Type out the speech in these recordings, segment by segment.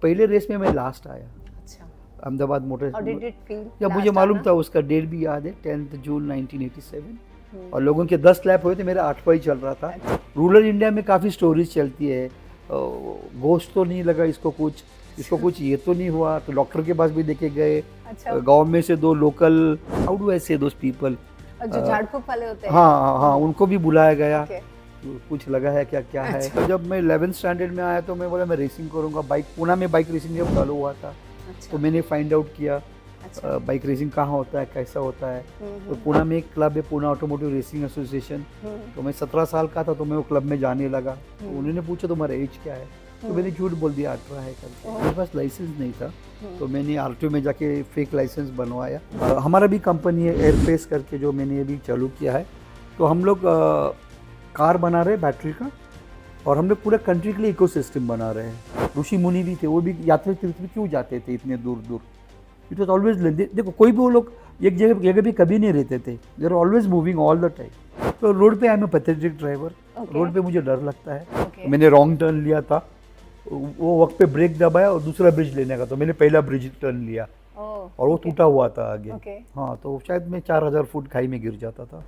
पहले रेस में मैं लास्ट आया, अच्छा, Ahmedabad motor. How did it feel? या मुझे मालूम था, उसका डेट भी याद है, 10 जून 1987, और लोगों के 10 लैप हुए थे, मेरा 8वां ही चल रहा था। रूरल इंडिया में काफ़ी स्टोरीज चलती है, गोश्त तो नहीं लगा इसको कुछ ये तो नहीं हुआ, तो डॉक्टर के पास भी लेके गए। अच्छा, गांव में से 2 लोकल, हाउ डू आई से दोस पीपल, जो झाड़ फूक वाले होते हैं। हाँ, उनको भी बुलाया गया। Okay. कुछ लगा है क्या है। तो जब मैं 11th स्टैंडर्ड में आया तो मैं बोला मैं रेसिंग करूंगा। बाइक, पुणे में बाइक रेसिंग जब चालू हुआ था, अच्छा, तो मैंने फाइंड आउट किया अच्छा, बाइक रेसिंग कहाँ होता है, कैसा होता है। तो पुणे में एक क्लब है, पुणे ऑटोमोटिव रेसिंग एसोसिएशन। तो मैं 17 साल का था, तो मैं वो क्लब में जाने लगा। तो उन्होंने पूछा तुम्हारा एज क्या है, तो मैंने झूठ बोल दिया 18 है करके। मेरे पास लाइसेंस नहीं था, तो मैंने आरटीओ में जाके फेक लाइसेंस बनवाया। हमारा भी कंपनी है एयरफेस करके, जो मैंने अभी चालू किया है। तो हम लोग कार बना रहे हैं बैटरी का, और हम लोग पूरे कंट्री के लिए इकोसिस्टम बना रहे हैं। ऋषि मुनि भी थे, वो भी यात्री तीर्थ में क्यों जाते थे इतने दूर दूर। इट वॉज ऑलवेज, देखो कोई भी वो लोग एक जगह भी कभी नहीं रहते थे, they are always moving all the time. तो रोड पे I am a pathetic driver, road पे मुझे डर लगता है। Okay. मैंने रॉन्ग टर्न लिया था, वो वक्त पे ब्रेक दबाया और दूसरा ब्रिज लेने का, तो मैंने पहला ब्रिज टर्न लिया, और वो टूटा हुआ था आगे। Okay. हाँ, तो शायद मैं 4000 फुट खाई में गिर जाता था।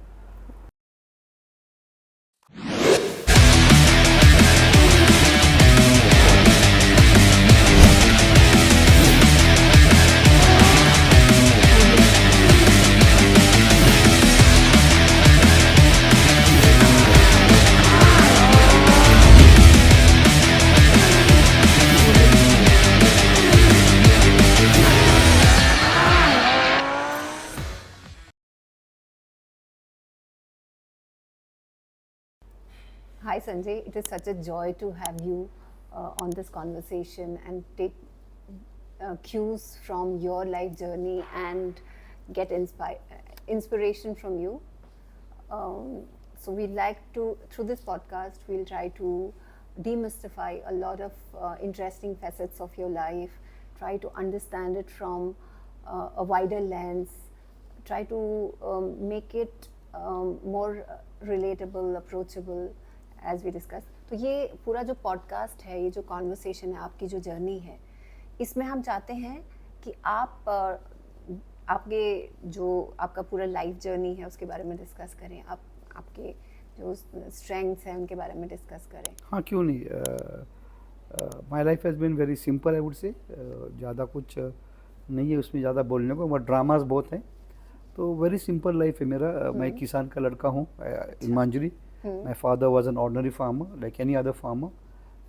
Hi Sanjay, it is such a joy to have you on this conversation and take cues from your life journey and get inspiration from you. So we like to, through this podcast, we'll try to demystify a lot of interesting facets of your life, try to understand it from a wider lens, try to make it more relatable, approachable as we discuss. तो ये पूरा जो podcast है, ये जो conversation है, आपकी जो जर्नी है, इसमें हम चाहते हैं कि आप आपके जो आपका पूरा लाइफ जर्नी है उसके बारे में डिस्कस करें, आपके जो स्ट्रेंथ्स हैं उनके बारे में डिस्कस करें। हाँ, क्यों नहीं। My life has been very simple, I would say. ज़्यादा कुछ नहीं है उसमें ज़्यादा बोलने को, मगर ड्रामास बहुत हैं। तो वेरी सिंपल लाइफ है मेरा। मैं किसान का लड़का हूँ in Manjari. My father was an ordinary farmer like any other farmer,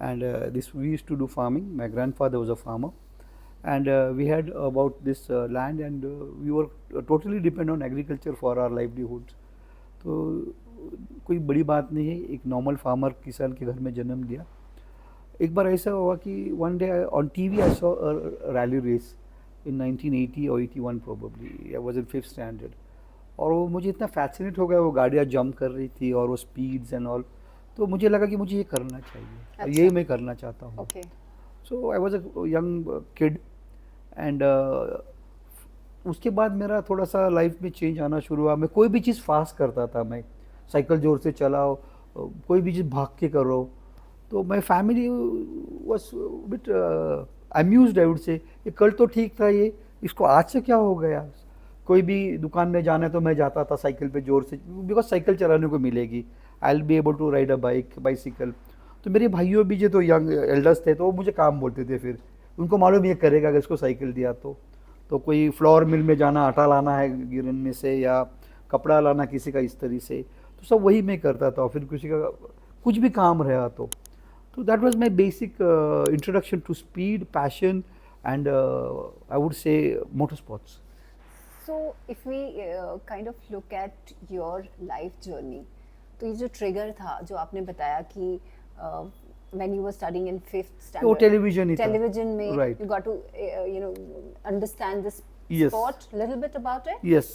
and this we used to do farming. My grandfather was a farmer, and we had about this land, and we were totally depend on agriculture for our livelihoods. तो कोई बड़ी बात नहीं है, एक normal farmer किसान के घर में जन्म लिया। एक बार ऐसा हुआ कि one day on TV I saw a rally race in 1980 और 81 probably. I was in 5th standard, और वो मुझे इतना फैसिनेट हो गया, वो गाड़ियाँ जंप कर रही थी और वो स्पीड्स एंड ऑल। तो मुझे लगा कि मुझे ये करना चाहिए, और यही मैं करना चाहता हूँ। Okay. So I was a young kid, and उसके बाद मेरा थोड़ा सा लाइफ में चेंज आना शुरू हुआ। मैं कोई भी चीज़ फास्ट करता था, मैं साइकिल जोर से चलाओ, कोई भी चीज़ भाग के करो। तो my family was bit amused, I would से। ये कल तो ठीक था, ये इसको आज से क्या हो गया। कोई भी दुकान में जाना है तो मैं जाता था साइकिल पे जोर से, बिकॉज साइकिल चलाने को मिलेगी, I will be able to ride a bicycle. तो मेरे भाइयों भी जो तो यंग एल्डर्स थे, तो वो मुझे काम बोलते थे। फिर उनको मालूम ये करेगा अगर इसको साइकिल दिया तो कोई फ्लोर मिल में जाना, आटा लाना है गिरन में से, या कपड़ा लाना किसी का इस तरह से, तो सब वही मैं करता था। फिर किसी का कुछ भी काम रहा तो that was my basic introduction to speed, passion, and I would say motor sports. So if we kind of look at your life journey, तो ये जो ट्रिगर था जो आपने बताया कि when you were studying in 5th standard, वो television ही था। television में Right. you got to you know understand this Yes. sport little bit about it. Yes.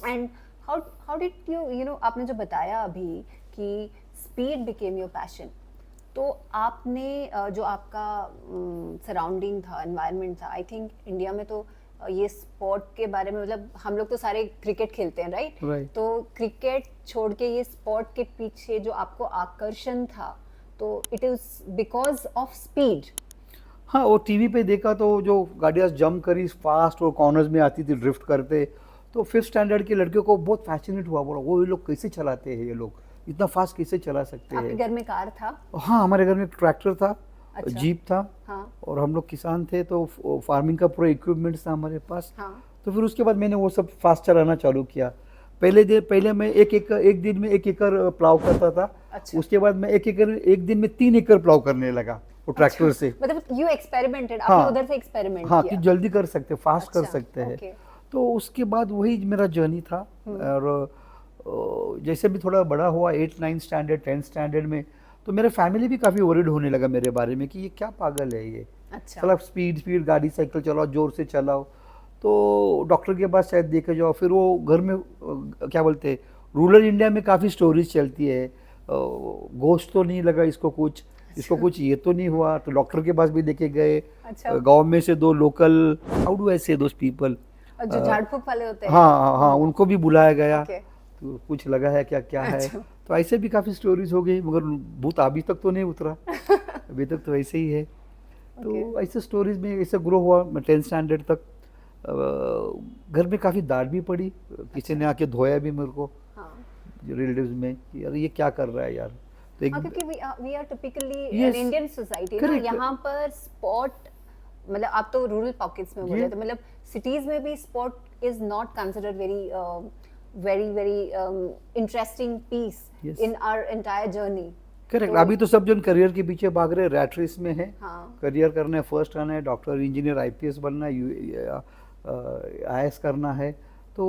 And how did you know आपने जो बताया अभी कि speed became your passion, तो आपने जो आपका सराउंडिंग था, एनवायरनमेंट था, आई थिंक इंडिया में तो ये स्पोर्ट के बारे में, मतलब हम लोग तो सारे क्रिकेट खेलते हैं, राइट? तो क्रिकेट छोड़ के ये स्पोर्ट के पीछे जो आपको आकर्षण था, तो it is because of speed. हाँ, वो टीवी पे देखा तो जो गाड़ियाँ जंप करी फास्ट और कॉर्नर्स में आती थी ड्रिफ्ट करते, तो फिफ्थ स्टैंडर्ड के लड़कियों को बहुत फैसिनेट हुआ, बोला वो ये लोग कैसे चलाते हैं, ये लोग इतना फास्ट कैसे चला सकते आपके हैं। घर में कार था? हाँ, हमारे घर में ट्रैक्टर था, अच्छा। जीप था, हाँ और हम लोग किसान थे तो फार्मिंग का पूरा इक्विपमेंट्स था हमारे पास। हाँ। तो फिर उसके बाद मैंने वो सब फास्ट चलाना चालू किया। पहले मैं एक दिन में 1 एकड़ प्लाव करता था। अच्छा। उसके बाद मैं एक दिन में 3 एकड़ प्लाव करने लगा वो ट्रैक्टर से। मतलब यू एक्सपेरिमेंटेड, हाँ आपने उधर से एक्सपेरिमेंट हाँ, किया? कि जल्दी कर सकते, फास्ट कर अच्छा, सकते हैं। ओके। तो उसके बाद वही मेरा जर्नी था। और जैसे भी थोड़ा बड़ा हुआ 8 9 स्टैंडर्ड 10 स्टैंडर्ड में, तो मेरे फैमिली भी काफ़ी वरीड होने लगा मेरे बारे में कि ये क्या पागल है ये, अच्छा। साला स्पीड स्पीड गाड़ी साइकिल चलाओ, जोर से चलाओ। तो डॉक्टर के पास शायद देखे जाओ, फिर वो घर में क्या बोलते हैं, रूरल इंडिया में काफ़ी स्टोरीज चलती है, गोश्त तो नहीं लगा इसको कुछ, इसको कुछ ये तो नहीं हुआ। तो डॉक्टर के पास भी देखे गए। अच्छा। गांव में से 2 लोकल, हाउ डू आई से दोस पीपल, और जो झाड़ फूक वाले होते हैं? हाँ, उनको भी बुलाया गया। ओके। तो कुछ लगा है क्या क्या है। अच्छा। तो ऐसे भी काफ़ी स्टोरीज हो गई, मगर भूत अभी तक तो नहीं उतरा। अभी तक तो ऐसे ही है। तो ऐसे स्टोरीज में ऐसे ग्रो हुआ मैं 10 स्टैंडर्ड तक। घर में काफ़ी डांट भी पड़ी, किसी ने आके धोया भी मेरे को हाँ रिलेटिव्स में कि यार ये क्या कर रहा है यार। तो एक हाँ, क्योंकि we are typically Yes, an Indian society ना, correct. यहाँ पर स्पोर्ट, मतलब आप तो रूरल पॉकेट्स में बोल रहे ये- थे, मतलब सिटीज में भी sport is not considered very interesting piece Yes. In our entire journey. Correct. अभी तो सब जन करियर के पीछे भाग रहे हैं, रैट रेस में है। हाँ करियर करना है, फर्स्ट आना है, डॉक्टर इंजीनियर आईपीएस बनना है, आईएएस करना है। तो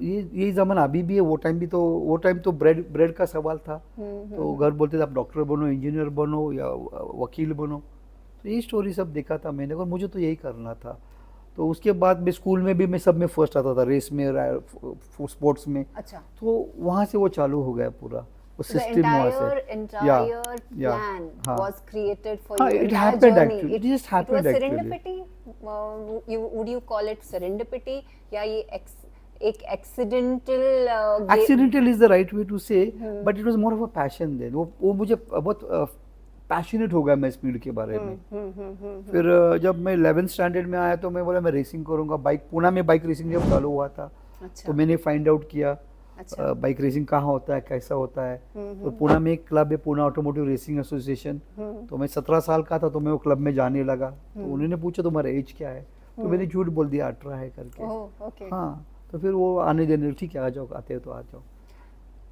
ये ज़माना अभी भी है। वो टाइम तो ब्रेड का सवाल था। तो घर बोलते थे आप डॉक्टर बनो, इंजीनियर बनो या वकील बनो। तो यही स्टोरी सब देखा था मैंने, और मुझे तो यही करना था। तो उसके बाद मैं स्कूल में भी मैं सब में फर्स्ट आता था, रेस में, स्पोर्ट्स में। अच्छा। तो वहाँ से वो चालू हो गया पूरा वो So the सिस्टम वहाँ से। entire yeah, plan हाँ. was created for हाँ, you, it entire happened journey. actually. It just happened was actually. serendipity. Would you call it serendipity या ये एक accidental Accidental is the right way to say, but it was more of a passion then. वो मुझे बहुत passionate हो गया मैं speed के बारे में। फिर जब मैं 11th स्टैंडर्ड में आया तो मैं बोला मैं रेसिंग करूँगा। बाइक, पुणे में बाइक रेसिंग जब चालू हुआ था, अच्छा। तो मैंने फाइंड आउट किया अच्छा। बाइक रेसिंग कहाँ होता है, कैसा होता है। तो पुणे में एक क्लब है, पुणे ऑटोमोटिव रेसिंग एसोसिएशन। तो मैं 17 साल का था तो मैं वो क्लब में जाने लगा। तो उन्होंने पूछा तुम्हारा एज क्या है, तो मैंने झूठ बोल दिया 18 है करके। ओह, ओके। हाँ, तो फिर वो आने देने, ठीक है आ जाओ, आते हो तो आ जाओ।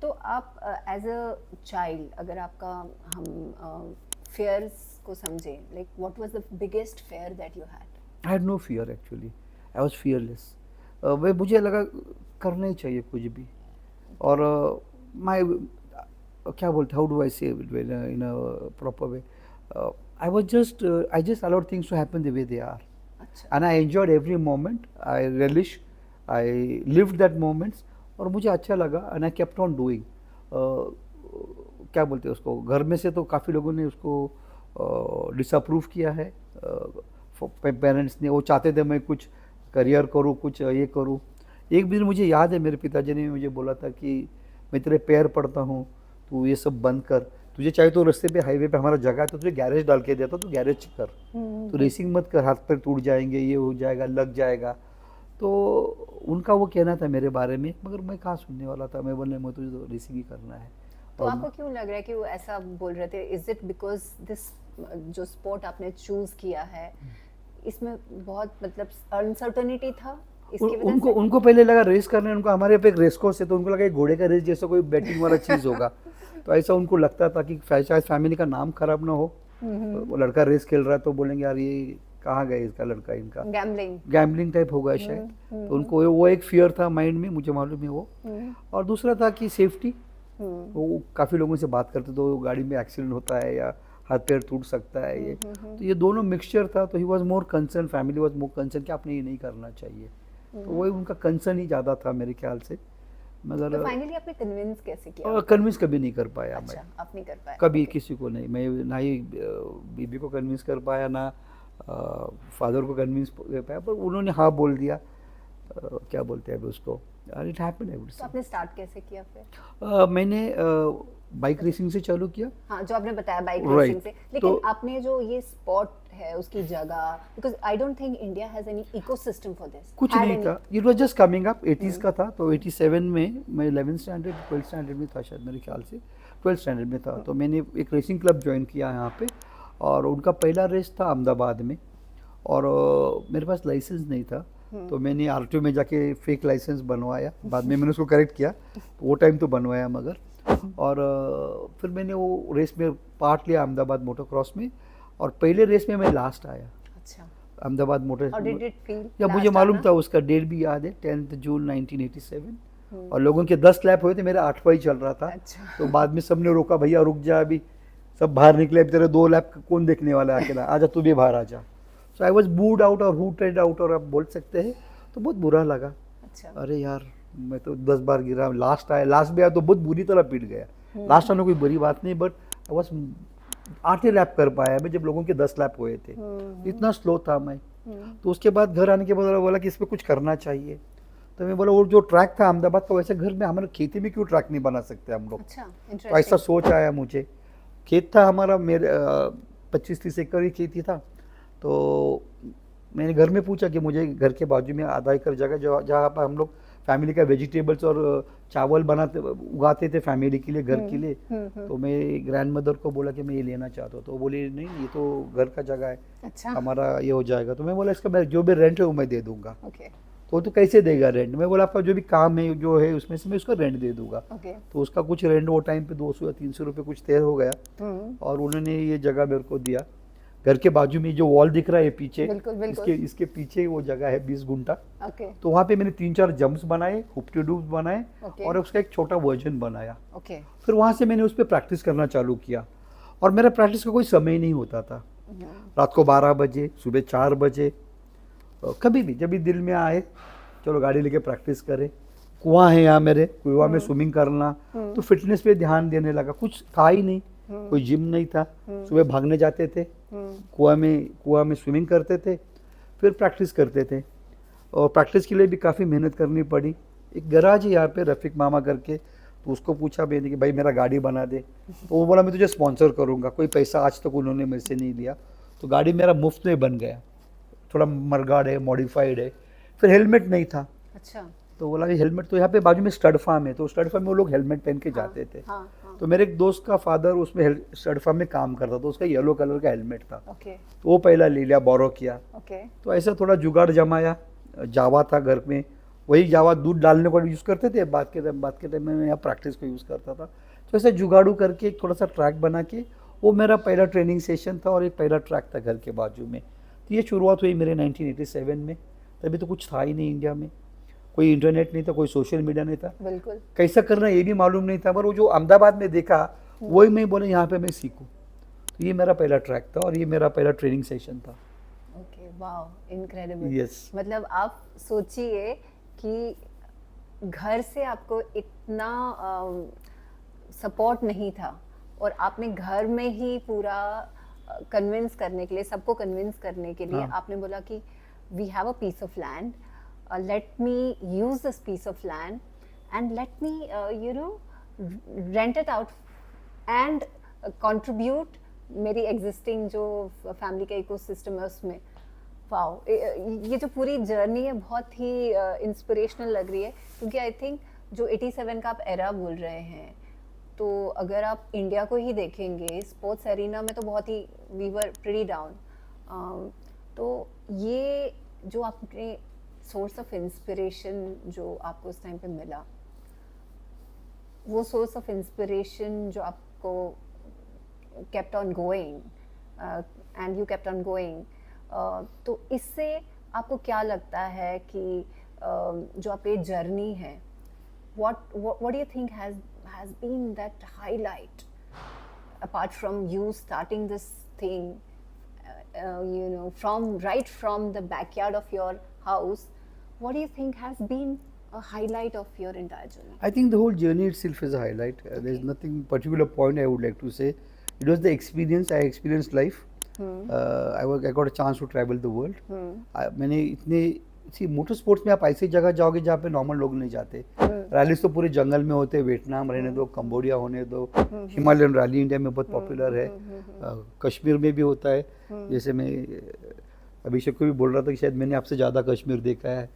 तो आप एज अ चाइल्ड, अगर आपका हम fears को समझे, like what was the biggest fear that you had? I had no fear actually. I was fearless. वह मुझे लगा करना ही चाहिए कुछ भी। और my क्या बोलते, how do I say it in a proper way? I just allowed things to happen the way they are. अच्छा। And I enjoyed every moment. I relish. I lived that moments. और मुझे अच्छा लगा and I kept on doing. क्या बोलते हैं उसको, घर में से तो काफ़ी लोगों ने उसको डिसअप्रूव किया है। पेरेंट्स ने, वो चाहते थे मैं कुछ करियर करूँ, कुछ ये करूँ। एक दिन मुझे याद है मेरे पिताजी ने मुझे बोला था कि मैं तेरे पैर पड़ता हूँ, तू ये सब बंद कर, तुझे चाहे तो रास्ते पे हाईवे पे हमारा जगह है तो तुझे गैरेज डाल के देता, तो गैरेज कर, तो रेसिंग मत कर, हाथ पैर टूट जाएंगे, ये हो जाएगा, लग जाएगा। तो उनका वो कहना था मेरे बारे में, मगर मैं कहाँ सुनने वाला था। मैं बोलने मुझे तो रेसिंग ही करना है। तो आपको क्यों लग रहा है कि वो ऐसा बोल रहे थे? इज इट बिकॉज दिस जो स्पोर्ट आपने चूज किया है, इसमें बहुत मतलब अनसर्टेनिटी था इसकी वजह उनको से? उनको पहले लगा रेस करने, उनको हमारे पे एक रेस कोर्स है तो उनको लगा एक घोड़े का रेस जैसा कोई बैटिंग वाला चीज़ होगा। तो ऐसा उनको लगता था कि शायद फैमिली का नाम खराब ना हो। वो लड़का रेस खेल रहा है तो बोलेंगे यार ये कहाँ गए इसका लड़का, इनका गैम्बलिंग टाइप होगा शायद। तो उनको वो एक फियर था माइंड में, मुझे मालूम है वो। और दूसरा था कि सेफ्टी। वो काफ़ी लोगों से बात करते तो गाड़ी में एक्सीडेंट होता है या हाथ पैर टूट सकता है ये। तो ये दोनों मिक्सचर था। तो he was more concern, family was more concern कि आपने ये नहीं करना चाहिए। तो वही उनका कंसर्न ही ज़्यादा था मेरे ख्याल से। मगर तो फाइनली आपने कन्विंस कैसे किया? कन्विंस कभी नहीं कर पाया। अच्छा, मैं आप नहीं कर पाए? कभी किसी को नहीं। मैं ना ही बीबी को कन्विंस कर पाया, ना फादर को कन्विंस कर पाया, पर उन्होंने हाँ बोल दिया। क्या बोलते हैं अभी उसको, इट हैपेंड। तो आपने स्टार्ट कैसे किया फिर? मैंने बाइक रेसिंग से चालू किया। हाँ, जो आपने बताया बाइक Right. रेसिंग से, लेकिन तो- आपने जो ये स्पोर्ट है, उसकी जगह, because I don't think India has any ecosystem for this. कुछ नहीं था, it was just coming up. 80s का था, तो 87 में मैं 11th स्टैंडर्ड 12th स्टैंडर्ड में था शायद, मेरे ख्याल से 12th स्टैंडर्ड में था. तो मैंने एक रेसिंग क्लब ज्वाइन किया यहाँ पे, और उनका पहला रेस था अहमदाबाद में. और मेरे पास लाइसेंस नहीं था, तो मैंने आरटीओ में जाके फेक लाइसेंस बनवाया. बाद में मैंने उसको करेक्ट किया, वो टाइम तो बनवाया मगर. और फिर मैंने वो रेस में पार्ट लिया अहमदाबाद मोटर क्रॉस में, और पहले रेस में मैं लास्ट आया. अच्छा. Ahmedabad motor. How did it feel? या मुझे Last मालूम आना? था, उसका डेट भी याद है, 10th जून 1987. और लोगों के 10 लैप हुए थे, मेरा 8वां ही चल रहा था. अच्छा. तो बाद में सबने रोका, भैया रुक जा, अभी सब बाहर निकले, अभी तेरे 2 लैप कौन देखने वाला है अकेला, आजा तू भी बाहर आ जा. सो आई वाज बूड आउट और हूटेड आउट, और आप बोल सकते हैं. तो बहुत बुरा लगा. अच्छा. अरे यार, मैं तो 10 बार गिरा, लास्ट आया. लास्ट भी आया तो बहुत बुरी तरह पीट गया. लास्ट आना कोई बुरी बात नहीं, बट आई वाज 8 लैप कर पाया मैं, जब लोगों के 10 लैप हुए थे. इतना स्लो था मैं. तो उसके बाद घर आने के बाद बोला कि इस पर कुछ करना चाहिए. तो मैं बोला, वो जो ट्रैक था अहमदाबाद का, वैसे घर में हमारे खेती में क्यों ट्रैक नहीं बना सकते हम लोग. अच्छा. तो ऐसा Interesting. सोच आया मुझे. खेत था हमारा, मेरे 25-30 एकड़ ही खेती था. तो मैंने घर में पूछा कि मुझे घर के बाजू में आधा एकड़ जगह, जो जहाँ पर हम लोग फैमिली का वेजिटेबल्स और चावल बनाते उगाते थे फैमिली के लिए, घर के लिए. तो मैं ग्रैंड मदर को बोला कि मैं ये लेना चाहता हूँ. तो वो बोली नहीं, ये तो घर का जगह है, अच्छा. हमारा ये हो जाएगा. तो मैं बोला, इसका मैं जो भी रेंट है वो मैं दे दूंगा. Okay. तो कैसे देगा रेंट. मैं बोला, आपका जो भी काम है जो है उसमें से मैं उसका रेंट दे दूंगा. Okay. तो उसका कुछ रेंट वो टाइम पे 200 या 300 रुपये कुछ तय हो गया. और उन्होंने ये जगह मेरे को दिया. घर के बाजू में जो वॉल दिख रहा है पीछे, बिल्कुल, बिल्कुल. इसके पीछे वो जगह है 20 गुंठा. Okay. तो वहाँ पे मैंने 3-4 जंप्स बनाए, हुप्टी डूब्स बनाए, Okay. और उसका एक छोटा वर्जन बनाया. Okay. फिर वहाँ से मैंने उस पर प्रैक्टिस करना चालू किया. और मेरा प्रैक्टिस का कोई समय नहीं होता था. रात को 12 बजे, सुबह 4 बजे, कभी भी जब भी दिल में आए, चलो गाड़ी लेके प्रैक्टिस करें. कुआं है यहाँ मेरे, कुआं में स्विमिंग करना. तो फिटनेस पे ध्यान देने लगा. कुछ था ही नहीं, कोई जिम नहीं था. सुबह भागने जाते थे, कुआं में स्विमिंग करते थे, फिर प्रैक्टिस करते थे. और प्रैक्टिस के लिए भी काफ़ी मेहनत करनी पड़ी. एक गराज है यहाँ पे, रफ़ीक मामा करके, तो उसको पूछा मैंने कि भाई मेरा गाड़ी बना दे. तो वो बोला, मैं तुझे स्पॉन्सर करूँगा. कोई पैसा आज तक उन्होंने मेरे से नहीं लिया. तो गाड़ी मेरा मुफ्त में बन गया. थोड़ा मरगाड़ है, मॉडिफाइड है. फिर हेलमेट नहीं था. अच्छा. तो बोला कि हेलमेट, तो यहाँ पे बाजू में स्टड फार्म है, तो स्टड फार्म में वो लोग हेलमेट पहन के जाते थे. हाँ, हाँ. तो मेरे एक दोस्त का फादर उसमें स्टड फार्म में काम करता था, उसका येलो कलर का हेलमेट था. Okay. तो वो पहला ले लिया, बोरो किया. Okay. तो ऐसा थोड़ा जुगाड़ जमाया. जावा था घर में, वही जावा दूध डालने को यूज़ करते थे. बात के टाइम में मैं यहाँ प्रैक्टिस को यूज़ करता था. तो ऐसे जुगाड़ू करके एक थोड़ा सा ट्रैक बना के, वो मेरा पहला ट्रेनिंग सेशन था, और एक पहला ट्रैक था घर के बाजू में. तो ये शुरुआत हुई मेरे 1987 में. तभी तो कुछ था ही नहीं इंडिया में, कोई इंटरनेट नहीं था, कोई सोशल मीडिया नहीं था. बिल्कुल. कैसा करना ये भी मालूम नहीं था. पर वो जो अहमदाबाद में देखा, वही मैं बोले यहाँ पे मैं सीखूँ. तो ये मेरा पहला ट्रैक था, और ये मेरा पहला ट्रेनिंग सेशन था. ओके. वाओ. इनक्रेडिबल. यस. मतलब आप सोचिए कि घर से आपको इतना सपोर्ट नहीं था, और आपने घर में ही पूरा कन्विंस करने के लिए, सबको कन्विंस करने के लिए, हाँ. आपने बोला कि we have a piece of land, let me use this piece of land and let me rent it out and contribute मेरी एग्जिस्टिंग जो फैमिली का इकोसिस्टम है उसमें. वाओ. ये जो पूरी जर्नी है बहुत ही इंस्पिरेशनल लग रही है, क्योंकि आई थिंक जो 87 का आप एरा बोल रहे हैं, तो अगर आप इंडिया को ही देखेंगे, स्पोर्ट्स एरिना में तो बहुत ही वी वर प्रीटी डाउन. तो ये जो आपने सोर्स ऑफ इंस्पिरेशन जो आपको उस टाइम पे मिला, वो सोर्स ऑफ इंस्पिरेशन जो आपको kept on going and you kept on going, तो इससे आपको क्या लगता है कि जो आपकी जर्नी है, what do you think has been that highlight apart from you starting this thing, from the backyard of your house, what do you think has been a highlight of your entire journey? I think the whole journey itself is a highlight. There's nothing particular point I would like to say. It was the experience. I experienced life. I got a chance to travel the world. मैंने इतने सी motor sports में आप ऐसी जगह जाओगे जहाँ पे normal लोग नहीं जाते। रैलीज तो पूरे जंगल में होते हैं, वियतनाम रहने दो, कंबोडिया होने दो, हिमालयन रैली इंडिया में बहुत पॉपुलर है, कश्मीर में भी होता है। जैसे मैं अभिषेक को भी बोल रहा था कि शायद मैंने आपसे ज़्यादा कश्मीर देखा है।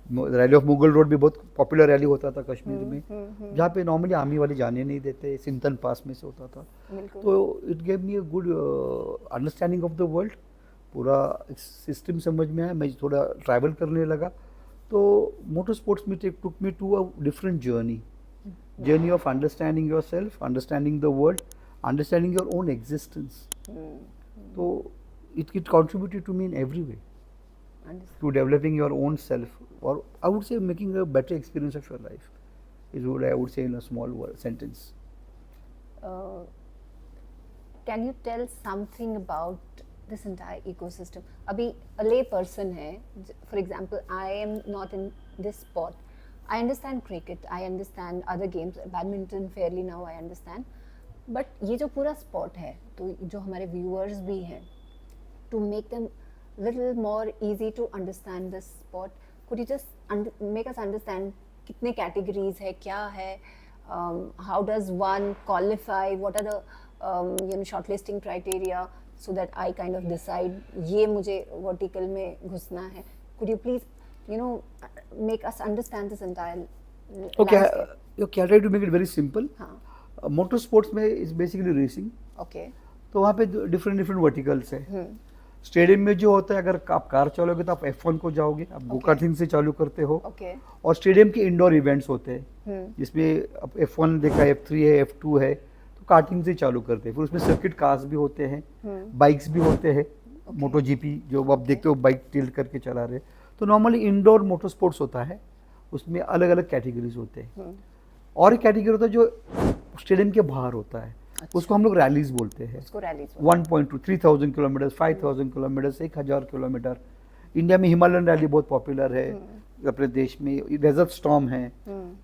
रैली ऑफ मुगल रोड भी बहुत पॉपुलर रैली होता था कश्मीर में, जहाँ पे नॉर्मली आर्मी वाले जाने नहीं देते, सिंथन पास में से होता था। तो it gave me a good understanding of the world, पूरा सिस्टम समझ में आया। मैं थोड़ा ट्रैवल करने लगा, तो मोटर स्पोर्ट्स में took me to a different journey of understanding yourself, understanding the world, understanding your own existence. तो it contributed to me in every way to developing your own self, or I would say making a better experience of your life is what I would say in a small sentence. Can you tell something about this entire ecosystem? Abhi a lay person hai, for example, I am not in this sport. I understand cricket, I understand other games, badminton fairly now I understand, but ये जो पूरा sport है, तो जो हमारे viewers भी हैं, to make them little more easy to understand this sport, could you just make us understand कितने categories है, क्या है, how does one qualify, what are the shortlisting criteria, so that I kind of decide ये मुझे vertical में घुसना है. Could you please make us understand this entire Okay, landscape? okay, I try to make it very simple. Motor sports में is basically racing. Okay. तो वहाँ पे different verticals है। स्टेडियम में जो होता है, अगर आप कार चलोगे तो आप F1 को जाओगे, आप गो कार्टिंग से चालू करते हो। Okay. और स्टेडियम के इंडोर इवेंट्स होते हैं, जिसमें अब F1 देखा, F3 है, F2 है, तो कार्टिंग से चालू करते हैं। फिर उसमें सर्किट कार्स भी होते हैं, बाइक्स भी होते हैं, मोटो जीपी जो आप देखते हो बाइक टिल्ट करके चला रहे। तो नॉर्मली इंडोर मोटर स्पोर्ट्स होता है, उसमें अलग अलग कैटेगरीज होते हैं। और एक कैटेगरी होता है जो स्टेडियम के बाहर होता है, उसको हम लोग रैलीज बोलते हैं। 1.2 3,000 किलोमीटर, 5,000 किलोमीटर, 1,000 किलोमीटर। इंडिया में हिमालयन रैली बहुत पॉपुलर है, अपने देश में डेजर्ट स्टॉर्म है।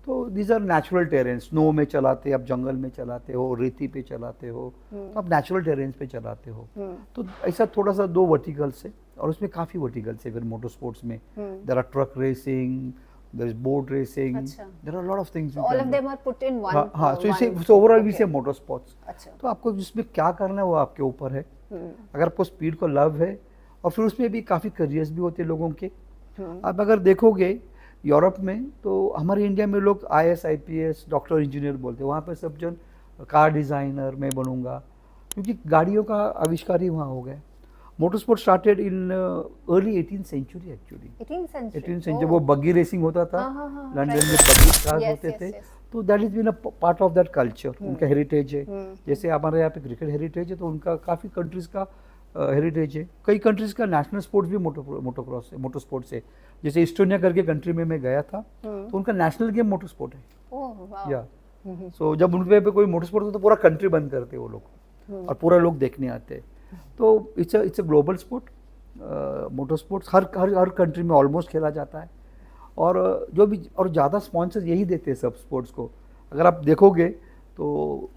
तो these are natural terrain, snow में चलाते, आप जंगल में चलाते हो, रेती पे चलाते हो, तो आप नेचुरल टेरेन पे चलाते हो। तो ऐसा थोड़ा सा 2 वर्टिकल्स है, और उसमें काफ़ी वर्टिकल्स है फिर मोटर स्पोर्ट्स में। There are truck racing, there is boat racing, there are a lot of things. So all of them are put in one. हाँ, so overall we say motor sports. तो आपको जिसमें क्या करना है वो आपके ऊपर है। अगर आपको स्पीड को लव है, और फिर उसमें भी काफ़ी करियर्स भी होते हैं लोगों के। आप अगर देखोगे यूरोप में, तो हमारे इंडिया में लोग IAS IPS डॉक्टर इंजीनियर बोलते हैं, वहाँ पे सब जन कार डिज़ाइनर मैं बनूंगा, क्योंकि गाड़ियों का आविष्कार ही वहाँ हो गया। Motorsport started in early 18th century actually. 18th century वो बग्गी रेसिंग होता था, लंदन में बग्गी कार्स होते थे। तो that is been a part of that culture, उनका हेरिटेज है। जैसे हमारे यहाँ पे क्रिकेट हेरिटेज है, तो उनका काफ़ी कंट्रीज का हेरिटेज है। कई कंट्रीज का नेशनल स्पोर्ट्स भी मोटोक्रॉस है, मोटर स्पोर्ट्स है। जैसे इस्टोनिया करके कंट्री में मैं गया था, तो उनका नेशनल गेम मोटर स्पोर्ट है। या सो जब उन पे कोई मोटर स्पोर्ट होता तो पूरा कंट्री बंद करते वो लोग, और पूरा लोग देखने आते हैं। तो it's a global sport, motor sports her country में ऑलमोस्ट खेला जाता है। और जो भी और ज़्यादा स्पॉन्सर्स यही देते हैं सब स्पोर्ट्स को। अगर आप देखोगे तो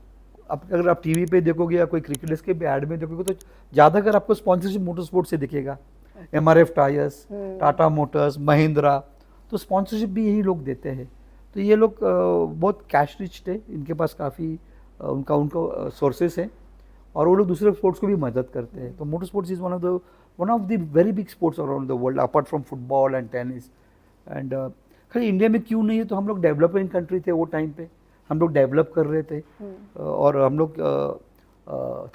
अगर आप टीवी पे देखोगे या कोई क्रिकेटर्स के भी ऐड में देखोगे, तो ज़्यादातर आपको स्पॉन्सरशिप मोटर स्पोर्ट्स से दिखेगा। MRF tyres, Tata Motors, Mahindra, तो स्पॉन्सरशिप भी यही लोग देते हैं। तो ये लोग बहुत कैश रिच थे, इनके पास काफ़ी उनका सोर्सेस है, और वो लोग दूसरे स्पोर्ट्स को भी मदद करते हैं। तो motor sports is one of the very big sports around the world, apart from football and tennis. And खाली इंडिया में क्यों नहीं है, तो हम लोग डेवलपिंग कंट्री थे वो टाइम पे, हम लोग डेवलप कर रहे थे, और हम लोग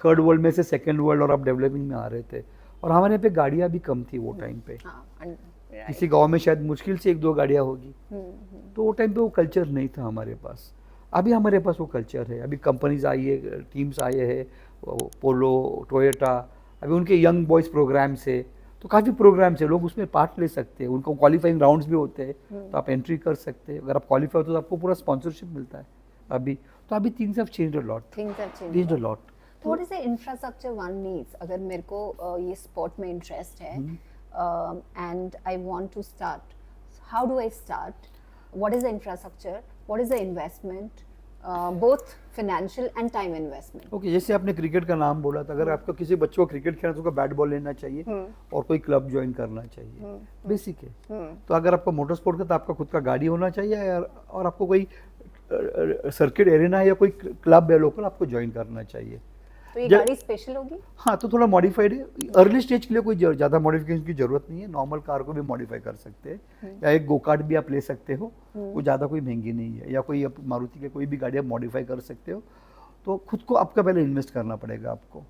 थर्ड वर्ल्ड में से सेकेंड वर्ल्ड और अब डेवलपिंग में आ रहे थे। और हमारे यहाँ पे गाड़ियाँ भी कम थी वो टाइम पे, किसी गांव में शायद मुश्किल से 1-2 गाड़ियाँ होगी। तो वो टाइम पे वो कल्चर नहीं था हमारे पास। अभी हमारे पास वो कल्चर है, अभी कंपनीज आई है, टीम्स आए हैं, पोलो, टोयोटा, अभी उनके यंग बॉयज़ प्रोग्राम्स है, तो काफ़ी प्रोग्राम्स है, लोग उसमें पार्ट ले सकते हैं। उनको क्वालिफाइंग राउंड्स भी होते हैं, तो आप एंट्री कर सकते हैं। अगर आप क्वालिफाई होते हो तो आपको पूरा स्पॉन्सरशिप मिलता है। अभी things have changed a lot. तो what is the infrastructure one needs? अगर मेरे को ये स्पोर्ट में इंटरेस्ट है and I want to start, how do I start? What is the infrastructure? What is the investment? both financial and time investment. Okay, जैसे आपने cricket का नाम बोला था, अगर आपको किसी बच्चे को क्रिकेट खेलना तो उसको बैट बॉल लेना चाहिए और कोई क्लब ज्वाइन करना चाहिए, बेसिक है। तो अगर आपको मोटर स्पोर्ट का तो आपका खुद का गाड़ी होना चाहिए और आपको कोई सर्किट एरिना है या कोई क्लब है लोकल, आपको ज्वाइन करना चाहिए। तो ये गाड़ी स्पेशल होगी? हाँ, तो थोड़ा मॉडिफाइड है। अर्ली स्टेज के लिए कोई ज़्यादा मॉडिफिकेशन की ज़रूरत नहीं है, नॉर्मल कार को भी मॉडिफाई कर सकते हैं, या एक गो कार्ट भी आप ले सकते हो, वो ज़्यादा कोई महंगी नहीं है, या कोई मारुति के कोई भी गाड़ी आप मॉडिफाई कर सकते हो। तो खुद को आपका पहले इन्वेस्ट करना पड़ेगा आपको।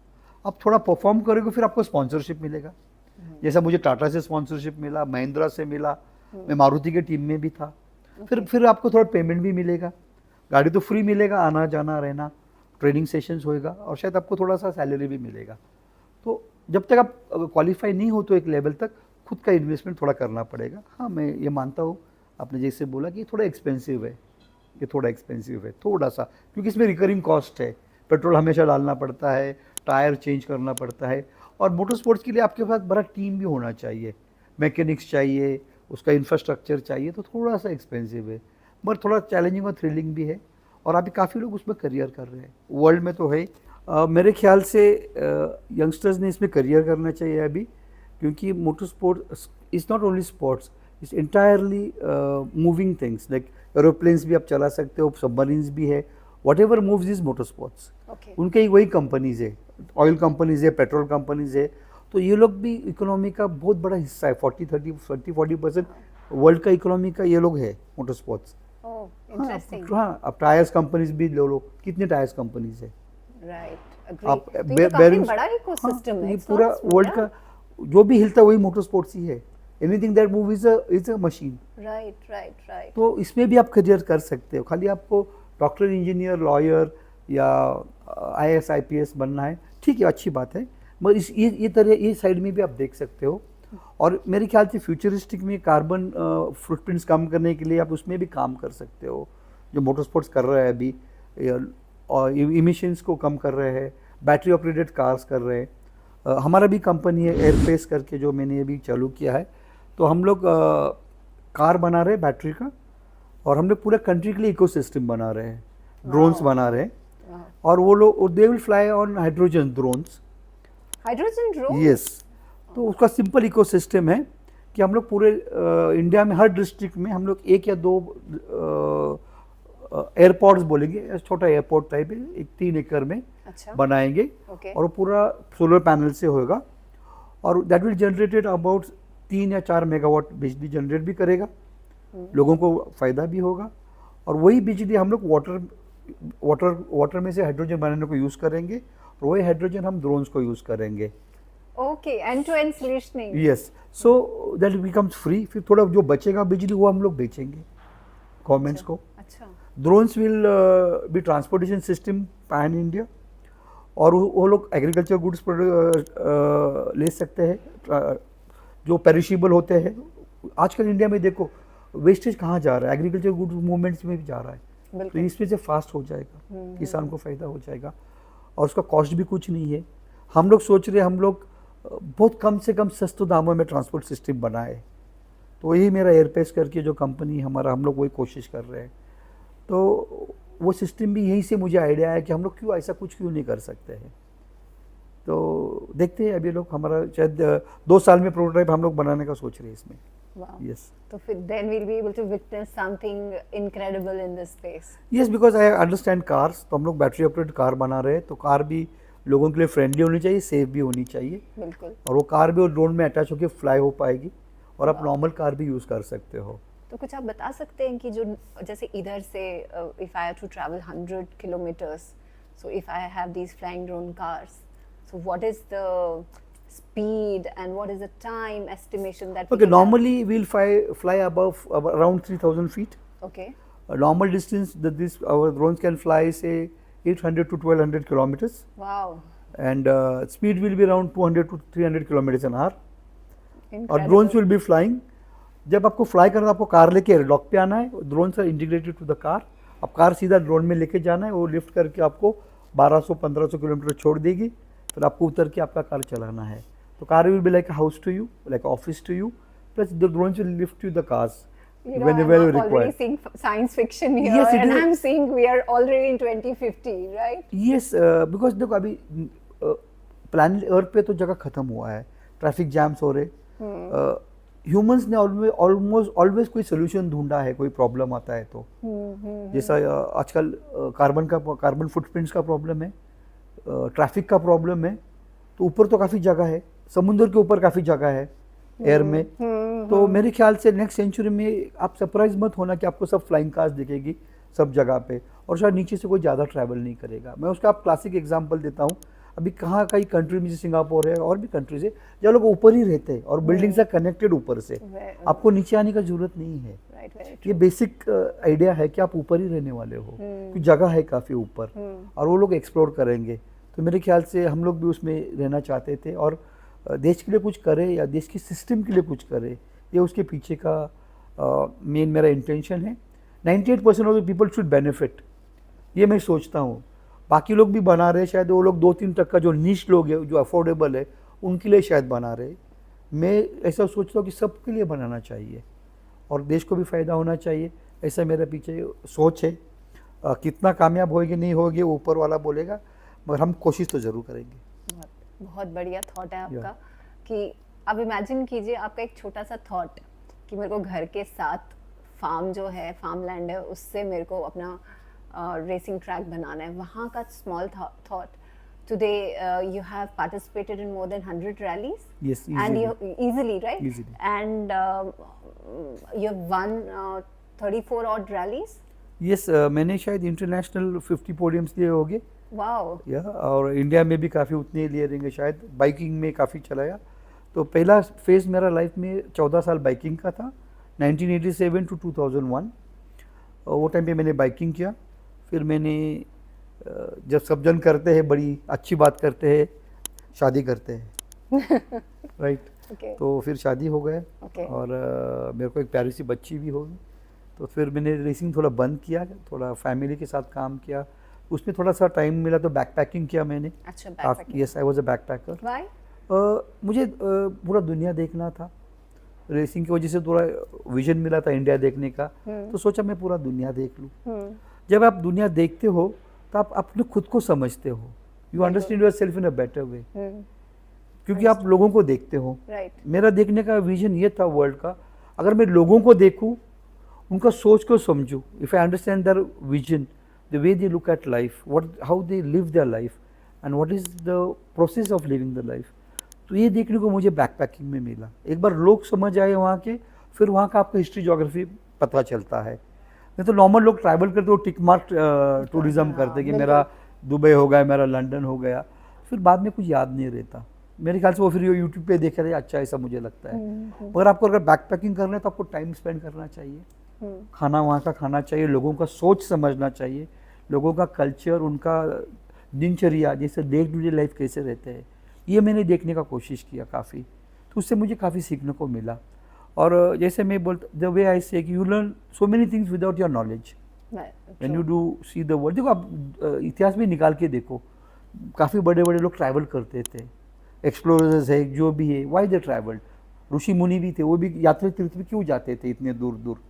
आप थोड़ा परफॉर्म करोगे फिर आपको स्पॉन्सरशिप मिलेगा। जैसा मुझे टाटा से स्पॉन्सरशिप मिला, महिंद्रा से मिला, मैं मारुति के टीम में भी था। फिर आपको थोड़ा पेमेंट भी मिलेगा, गाड़ी तो फ्री मिलेगा, आना जाना रहना, ट्रेनिंग सेशंस होएगा और शायद आपको थोड़ा सा सैलरी भी मिलेगा। तो जब तक आप क्वालिफाई नहीं हो तो एक लेवल तक खुद का इन्वेस्टमेंट थोड़ा करना पड़ेगा। हाँ, मैं ये मानता हूँ, आपने जैसे बोला कि थोड़ा एक्सपेंसिव है, ये थोड़ा एक्सपेंसिव है थोड़ा सा, क्योंकि इसमें रिकरिंग कॉस्ट है, पेट्रोल हमेशा डालना पड़ता है, टायर चेंज करना पड़ता है, और मोटर स्पोर्ट्स के लिए आपके पास बड़ा टीम भी होना चाहिए, मैकेनिक्स चाहिए, उसका इंफ्रास्ट्रक्चर चाहिए, तो थोड़ा सा एक्सपेंसिव है, मगर थोड़ा चैलेंजिंग और थ्रिलिंग भी है, और अभी काफ़ी लोग उसमें करियर कर रहे हैं, वर्ल्ड में तो है। मेरे ख्याल से यंगस्टर्स ने इसमें करियर करना चाहिए अभी, क्योंकि motor sport is not only sports, it's entirely moving things, like aeroplanes भी आप चला सकते हो, सबमरीन्स भी है, what ever moves is motor sports. उनके ही वही कंपनीज है, ऑयल कंपनीज है, पेट्रोल कंपनीज है, तो ये लोग भी इकोनॉमी का बहुत बड़ा हिस्सा है, 40-40% वर्ल्ड का इकोनॉमी का ये लोग है मोटर स्पोर्ट्स। हाँ, अब टायर्स कंपनीज भी ले लो, कितने टायर्स कंपनीज है, आप बड़ा इकोसिस्टम है, ये पूरा वर्ल्ड का जो भी हिलता है वही मोटर स्पोर्ट्स ही है। Anything that move is a machine. Right. तो इसमें भी आप करियर कर सकते हो, खाली आपको डॉक्टर, इंजीनियर, लॉयर या IAS IPS बनना है, ठीक है, अच्छी बात है, मगर ये तरह ये साइड में भी आप देख सकते हो। और मेरे ख्याल से फ्यूचरिस्टिक में कार्बन फुटप्रिंट्स कम करने के लिए आप उसमें भी काम कर सकते हो, जो मोटर स्पोर्ट्स कर रहा है अभी, और इमिशंस को कम कर रहे हैं, बैटरी ऑपरेटेड कार्स कर रहे हैं। हमारा भी कंपनी है एयरपेस करके, जो मैंने अभी चालू किया है, तो हम लोग कार बना रहे हैं बैटरी का, और हम लोग पूरा कंट्री के लिए इकोसिस्टम बना रहे हैं, ड्रोन्स बना रहे हैं, और वो लोग they will fly on hydrogen drones. Hydrogen drone? Yes. तो उसका सिंपल इकोसिस्टम है कि हम लोग पूरे इंडिया में हर डिस्ट्रिक्ट में हम लोग 1 या 2 एयरपोर्ट्स बोलेंगे, छोटा एयरपोर्ट टाइप है, 3 एकड़ में बनाएंगे, और वो पूरा सोलर पैनल से होगा, और दैट विल जनरेटेड अबाउट 3 या 4 मेगावाट बिजली जनरेट भी करेगा, लोगों को फ़ायदा भी होगा, और वही बिजली हम लोग वाटर में से हाइड्रोजन बनाने को यूज़ करेंगे, और वही हाइड्रोजन हम ड्रोन्स को यूज़ करेंगे। Okay, end to end solutioning. Yes, so that becomes free, फिर थोड़ा जो बचेगा बिजली वो हम लोग बेचेंगे गवर्नमेंट्स को। अच्छा। Drones will be transportation system pan India, और वो लोग एग्रीकल्चर गुड्स ले सकते हैं जो पेरिशेबल होते हैं। आजकल इंडिया में देखो वेस्टेज कहाँ जा रहा है, एग्रीकल्चर गुड्स मूवमेंट्स में भी जा रहा है, तो इसमें से फास्ट हो जाएगा, किसान को फ़ायदा हो जाएगा, और उसका कॉस्ट भी कुछ नहीं है। हम लोग सोच रहे हैं हम लोग बहुत कम से कम सस्ते दामों में ट्रांसपोर्ट सिस्टम बनाए, तो यही मेरा एयरपेस करके जो कंपनी हमारा, हम लोग वही कोशिश कर रहे हैं। तो वो सिस्टम भी यहीं से मुझे आइडिया है कि हम लोग क्यों नहीं कर सकते हैं। तो देखते हैं, अभी लोग हमारा शायद 2 साल में प्रोटोटाइप हम लोग बनाने का सोच रहे हैं इसमें। Yes. तो फिर then we'll be able to witness something incredible in this space. Yes, because I understand cars, तो हम लोग बैटरी ऑपरेटेड कार बना रहे हैं, तो कार भी लोगों के लिए फ्रेंडली होनी चाहिए, सेफ भी होनी चाहिए, बिल्कुल, और वो कार भी ड्रोन में अटैच होकर फ्लाई हो पाएगी, और आप नॉर्मल कार भी यूज़ कर सकते हो। तो कुछ आप बता सकते हैं कि जो जैसे इधर से if I have to travel 100 kilometers, so if I have these flying drone cars, so what is the speed and what is the time estimation that okay, normally we'll fly above around 3000 feet. Okay. A normal distance that our drones can fly, say 800 to 1200 kilometers. Wow. And speed will be around 200 to 300 kilometers an hour. Incredible. और drones will be flying. जब आपको fly करना है, आपको car लेके airlock पे आना है, drones are integrated to the car, अब कार सीधा ड्रोन में लेके जाना है, वो लिफ्ट करके आपको 1200-1500 किलोमीटर छोड़ देगी, फिर आपको उतर के आपका कार चलाना है। तो car will be like a house to you, like office to you, plus the drones will lift you the cars. You know, whenever I'm already required. seeing science fiction here, Yes, it and is. I'm seeing we are already in 2050, right? Yes, because देखो अभी planet अर्थ पे तो जगह खत्म हुआ है, traffic jams हो रहे, ह्यूमंस ने ऑलमोस्ट ऑलवेज कोई सोल्यूशन ढूंढा है, कोई प्रॉब्लम आता है तो जैसा आजकल कार्बन फुटप्रिंट्स का प्रॉब्लम है, ट्रैफिक का प्रॉब्लम है, तो ऊपर तो काफ़ी जगह है, समुद्र के ऊपर काफ़ी जगह है एयर में, तो मेरे ख्याल से नेक्स्ट सेंचुरी में आप सरप्राइज मत होना कि आपको सब फ्लाइंग कार्स दिखेगी सब जगह पे, और शायद नीचे से कोई ज़्यादा ट्रैवल नहीं करेगा। मैं उसका आप क्लासिक एग्जांपल देता हूँ, अभी कहाँ कई कंट्री में जैसे सिंगापुर है और भी कंट्रीज है जहाँ लोग ऊपर ही रहते हैं और बिल्डिंग्स से कनेक्टेड ऊपर से, आपको नीचे आने का जरूरत नहीं है। ये बेसिक आइडिया है कि आप ऊपर ही रहने वाले हो, क्योंकि जगह है काफ़ी ऊपर और वो लोग एक्सप्लोर करेंगे। तो मेरे ख्याल से हम लोग भी उसमें रहना चाहते थे और देश के लिए कुछ करे या देश के सिस्टम के लिए कुछ करे, ये उसके पीछे का मेन मेरा इंटेंशन है। 98% of the people should benefit, ये मैं सोचता हूँ। बाकी लोग भी बना रहे, शायद वो लोग 2-3 टक्का जो नीश लोग है जो अफोर्डेबल है उनके लिए शायद बना रहे। मैं ऐसा सोचता हूँ कि सबके लिए बनाना चाहिए और देश को भी फ़ायदा होना चाहिए, ऐसा मेरे पीछे सोच है। कितना कामयाब होगी नहीं होगी ऊपर वाला बोलेगा, मगर हम कोशिश तो ज़रूर करेंगे। बहुत बढ़िया थॉट है आपका कि अब इमेजिन कीजिए आपका एक छोटा सा थॉट कि मेरे को घर के साथ फार्म जो है, फार्म लैंड है, उससे मेरे को अपना रेसिंग ट्रैक बनाना है, वहाँ का small thought. Today you have participated in more than 100 rallies. Yes, easily. And you easily, right? Easily. And you have won 34 odd rallies. Yes, मैंने शायद इंटरनेशनल 50 पोडियम्स लिए होंगे। Wow. या और इंडिया में भी काफ़ी उतने लिए रहेंगे शायद। बाइकिंग में काफ़ी चलाया, तो पहला फेज़ मेरा लाइफ में 14 साल बाइकिंग का था, 1987 टू 2001। वो टाइम पे मैंने बाइकिंग किया। फिर मैंने जब सब जन करते हैं, बड़ी अच्छी बात करते हैं, शादी करते हैं राइट। Okay. तो फिर शादी हो गया Okay. और मेरे को एक प्यारी सी बच्ची भी होगी। तो फिर मैंने रेसिंग थोड़ा बंद किया, थोड़ा फैमिली के साथ काम किया, उसमें थोड़ा सा टाइम मिला तो बैकपैकिंग किया मैंने। अच्छा, backpacking. Yes, I was a backpacker. Why? मुझे पूरा दुनिया देखना था, रेसिंग की वजह से थोड़ा विजन मिला था इंडिया देखने का, तो सोचा मैं पूरा दुनिया देख लूँ। जब आप दुनिया देखते हो तो आप अपने खुद को समझते हो, you understand your self in a better way, क्योंकि आप लोगों को देखते हो। Right. मेरा देखने का विजन ये था वर्ल्ड का, अगर मैं लोगों को देखूं, उनका सोच को समझूं, if I understand their vision, the way they look at life, what how they live their life and what is the process of living the life, तो ये देखने को मुझे बैकपैकिंग में मिला। एक बार लोग समझ आए वहाँ के, फिर वहाँ का आपको हिस्ट्री ज्योग्राफी पता चलता है। नहीं तो नॉर्मल लोग ट्रैवल करते हो टिक मार्क टूरिज्म करते कि मेरा दुबई हो गया, मेरा लंदन हो गया, फिर बाद में कुछ याद नहीं रहता। मेरे ख्याल से वो फिर यूट्यूब पे देख रहे, अच्छा ऐसा मुझे लगता है। मगर आपको अगर बैकपैकिंग करना है तो आपको टाइम स्पेंड करना चाहिए, खाना वहाँ का खाना चाहिए, लोगों का सोच समझना चाहिए, लोगों का कल्चर, उनका दिनचर्या, जैसे डे टू डे लाइफ कैसे रहते हैं, ये मैंने देखने का कोशिश किया काफ़ी, तो उससे मुझे काफ़ी सीखने को मिला। और जैसे मैं बोलता, द वे आई से कि you learn so many things without your knowledge when you do see the world. देखो आप इतिहास में निकाल के देखो, काफ़ी बड़े बड़े लोग ट्रैवल करते थे, एक्सप्लोरर्स है, जो भी है, वाई दे ट्रैवल्ड, ऋषि मुनि भी थे, वो भी यात्री तीर्थ में क्यों जाते थे इतने दूर दूर।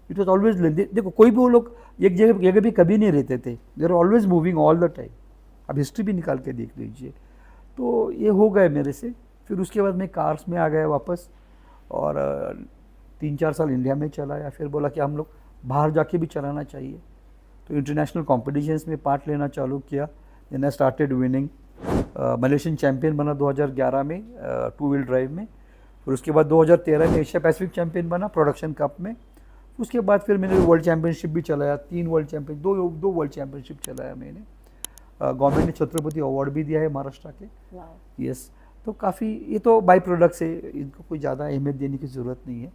इट वॉज ऑलवेज, देखो कोई भी वो लोग एक जगह भी कभी नहीं रहते थे, they are always moving all the time. अब हिस्ट्री भी निकाल के देख लीजिए। तो ये हो गए मेरे से। फिर उसके बाद मैं कार्स में आ गया वापस, और 3-4 साल इंडिया में चलाया। फिर बोला कि हम लोग बाहर जाके भी चलाना चाहिए, तो इंटरनेशनल कॉम्पिटिशन्स में पार्ट लेना चालू किया। Then I started winning, Malaysian champion बना 2011 में 2 व्हील ड्राइव में। फिर उसके बाद 2013 में एशिया पैसिफिक चैम्पियन बना प्रोडक्शन कप में। उसके बाद फिर मैंने वर्ल्ड चैम्पियनशिप भी चलाया, 3 वर्ल्ड चैम्पियन, दो वर्ल्ड चैम्पियनशिप चलाया मैंने। गवर्नमेंट ने छत्रपति अवार्ड भी दिया है महाराष्ट्र के। यस, तो काफ़ी, ये तो बाई प्रोडक्ट्स है, इनको कोई ज़्यादा अहमियत देने की ज़रूरत नहीं है,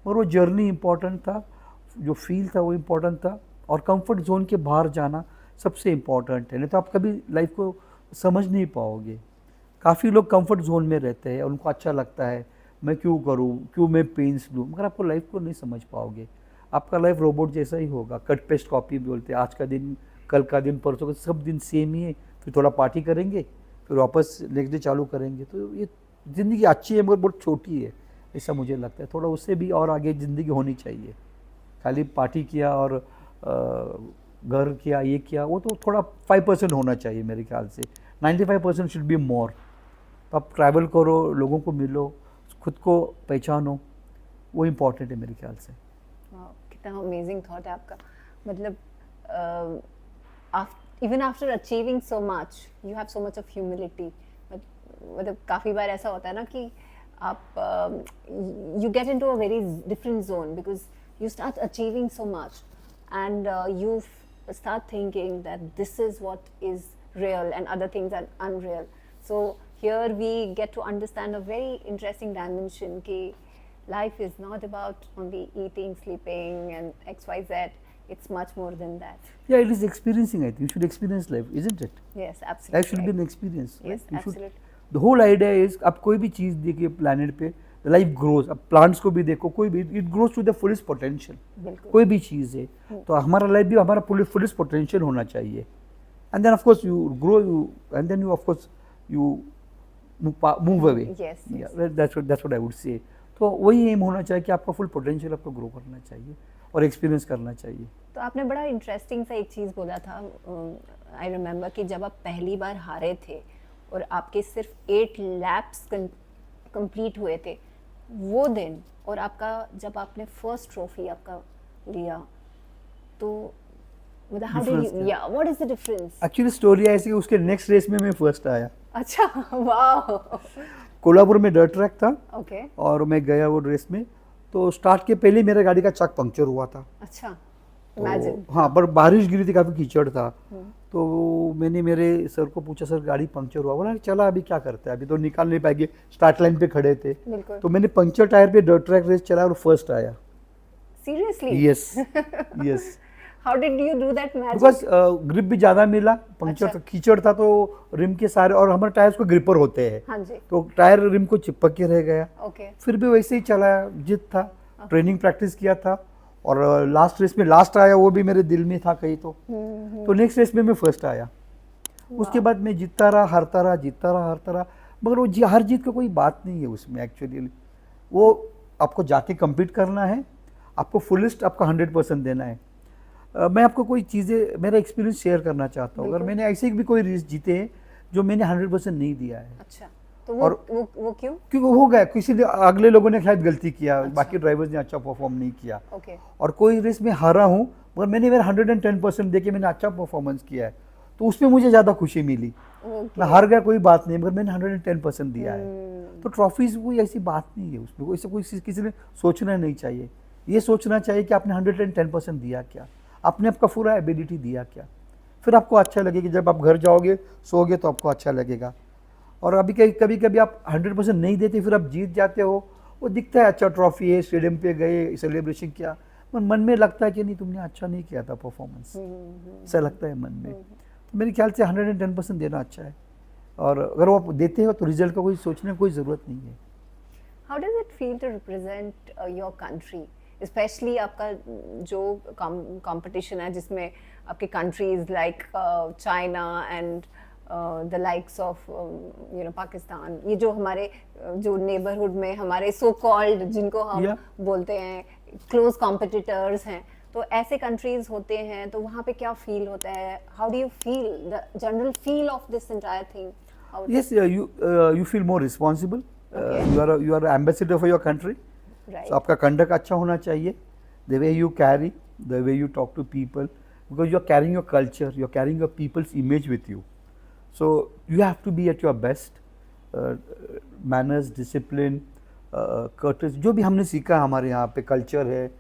और वो जर्नी इम्पॉर्टेंट था, जो फील था वो इम्पॉर्टेंट था, और कंफर्ट जोन के बाहर जाना सबसे इम्पॉर्टेंट है। नहीं तो आप कभी लाइफ को समझ नहीं पाओगे। काफ़ी लोग कंफर्ट जोन में रहते हैं, उनको अच्छा लगता है, मैं क्यों करूँ, क्यों मैं पेंस लूँ, मगर आपको लाइफ को नहीं समझ पाओगे। आपका लाइफ रोबोट जैसा ही होगा, कट पेस्ट कॉपी बोलते हैं। आज का दिन, कल का दिन, परसों का, सब दिन सेम ही है। फिर थोड़ा पार्टी करेंगे, फिर वापस नेक्स्ट डे चालू करेंगे। तो ये ज़िंदगी अच्छी है मगर बहुत छोटी है, ऐसा मुझे लगता है। थोड़ा उससे भी और आगे ज़िंदगी होनी चाहिए। खाली पार्टी किया और घर किया, ये किया, वो तो थोड़ा 5% होना चाहिए मेरे ख्याल से। 95% शुड बी मोर। तो आप ट्रैवल करो, लोगों को मिलो, खुद को पहचानो, वो इम्पोर्टेंट है मेरे ख्याल से। Wow, कितना अमेजिंग थॉट है आपका। मतलब even after achieving so much you have so much of humility. मतलब काफ़ी बार ऐसा होता है ना कि आप you get into a very different zone because you start achieving so much and you start thinking that this is what is real and other things are unreal. So here we get to understand a very interesting dimension ki life is not about only eating, sleeping and XYZ. It's much more than that. Yeah, it is experiencing, I think. You should experience life, isn't it? Yes, absolutely. Life should be an experience. Yes, right? You should, absolutely. the whole idea is आप कोई भी चीज़ देखिए planet पे, life grows. अब plants को भी देखो, कोई भी it grows to the fullest potential. बिल्कुल। कोई भी चीज़ है तो हमारा लाइफ भी हमारा फुलेस्ट पोटेंशियल होना चाहिए। And then of course you grow, you and then you of course you move away. Yes, yes. That's what I would say. तो वही एम होना चाहिए कि आपका फुल पोटेंशियल आपको ग्रो करना चाहिए और एक्सपीरियंस करना चाहिए। तो आपने बड़ा इंटरेस्टिंग सा एक चीज़ बोला था, आई रिमेम्बर कि जब आप पहली बार हारे थे और आपके सिर्फ 8 लैप्स कंप्लीट हुए थे वो दिन, और आपका जब आपने फर्स्ट ट्रॉफी आपका लिया, तो मतलब हाउ डिड यू, या what is the difference? Actually story ऐसी कि उसके नेक्स्ट रेस में मैं फर्स्ट आया। अच्छा, वाह। कोल्हापुर में डर्ट ट्रैक था ओके। और मैं गया वो रेस में। तो स्टार्ट के पहले मेरे गाड़ी का चक पंक्चर हुआ था। अच्छा, तो इमेजिन। हाँ, पर बारिश गिरी थी, काफ़ी कीचड़ था। तो मैंने मेरे सर को पूछा, सर गाड़ी पंक्चर हुआ। बोला चला अभी क्या करते हैं, अभी तो निकाल नहीं पाएंगे, स्टार्ट लाइन पे खड़े थे। बिल्कुल। तो मैंने पंक्चर टायर पे डर्ट ट्रैक रेस चलाया और फर्स्ट आया। Seriously? Yes yes. How did you do that magic? Because grip भी ज़्यादा मिला, पंक्चर अच्छा। कीचड़ था तो रिम के सारे, और हमारे टायर्स को ग्रिपर होते हैं, हाँ जी। तो टायर रिम को चिपक के रह गया। ओके। फिर भी वैसे ही चलाया, जित था, ट्रेनिंग प्रैक्टिस किया था, और लास्ट रेस में लास्ट आया, वो भी मेरे दिल में था कहीं तो नेक्स्ट रेस में मैं फर्स्ट आया। उसके बाद मैं जीतता रहा, हारता रहा, जीतता रहा, हारता रहा, मगर वो हार जीत का कोई बात नहीं है उसमें एक्चुअली। वो आपको जाके कम्पीट करना है, आपको फुलिस्ट आपका 100% देना है। मैं आपको कोई चीज़ें, मेरा एक्सपीरियंस शेयर करना चाहता हूँ। अगर मैंने ऐसे भी कोई रेस जीते हैं जो मैंने 100% नहीं दिया है। अच्छा, तो वो और वो क्यों? क्योंकि हो गया, किसी ने, अगले लोगों ने शायद गलती किया, बाकी ड्राइवर्स ने अच्छा परफॉर्म नहीं किया। ओके। और कोई रेस में हारा हूँ मगर मैंने मेरा 110% दे के मैंने अच्छा परफॉर्मेंस किया है, तो उसमें मुझे ज़्यादा खुशी मिली। मैं हार गया कोई बात नहीं, मगर मैंने 110% दिया है। तो ट्रॉफीज कोई ऐसी बात नहीं है उसमें, कोई किसी ने सोचना नहीं चाहिए। ये सोचना चाहिए कि आपने 110% दिया क्या, आपने आपका पूरा एबिलिटी दिया क्या। फिर आपको अच्छा लगेगा, जब आप घर जाओगे सोओगे तो आपको अच्छा लगेगा। और अभी कभी कभी आप 100% नहीं देते, फिर आप जीत जाते हो, वो दिखता है अच्छा ट्रॉफी है, स्टेडियम पे गए, सेलिब्रेशन किया, पर मन में लगता है कि नहीं तुमने अच्छा नहीं किया था परफॉर्मेंस, ऐसा लगता है मन में। तो मेरे ख्याल से 110% देना अच्छा है, और अगर वो आप देते हो तो रिजल्ट का कोई सोचने की कोई ज़रूरत नहीं है। How does it feel to represent your country, specially आपका जो कंपटीशन है जिसमें आपके countries like China and the likes of Pakistan, ये जो हमारे जो नेबरहुड में हमारे सो कॉल्ड, जिनको हम बोलते हैं क्लोज कॉम्पिटिटर्स हैं, तो ऐसे कंट्रीज होते हैं, तो वहाँ पे क्या फील होता है? How do you feel the general feel of this entire thing? Yes, you feel more responsible. You are ambassador for your country. Right. So आपका कंडक्ट अच्छा होना चाहिए, the way you carry, the way you talk to people, because you are carrying your culture, you are carrying your people's image with you. So you have to be at your best. Manners, discipline, courtesy, जो भी हमने सीखा हमारे यहाँ पे culture है,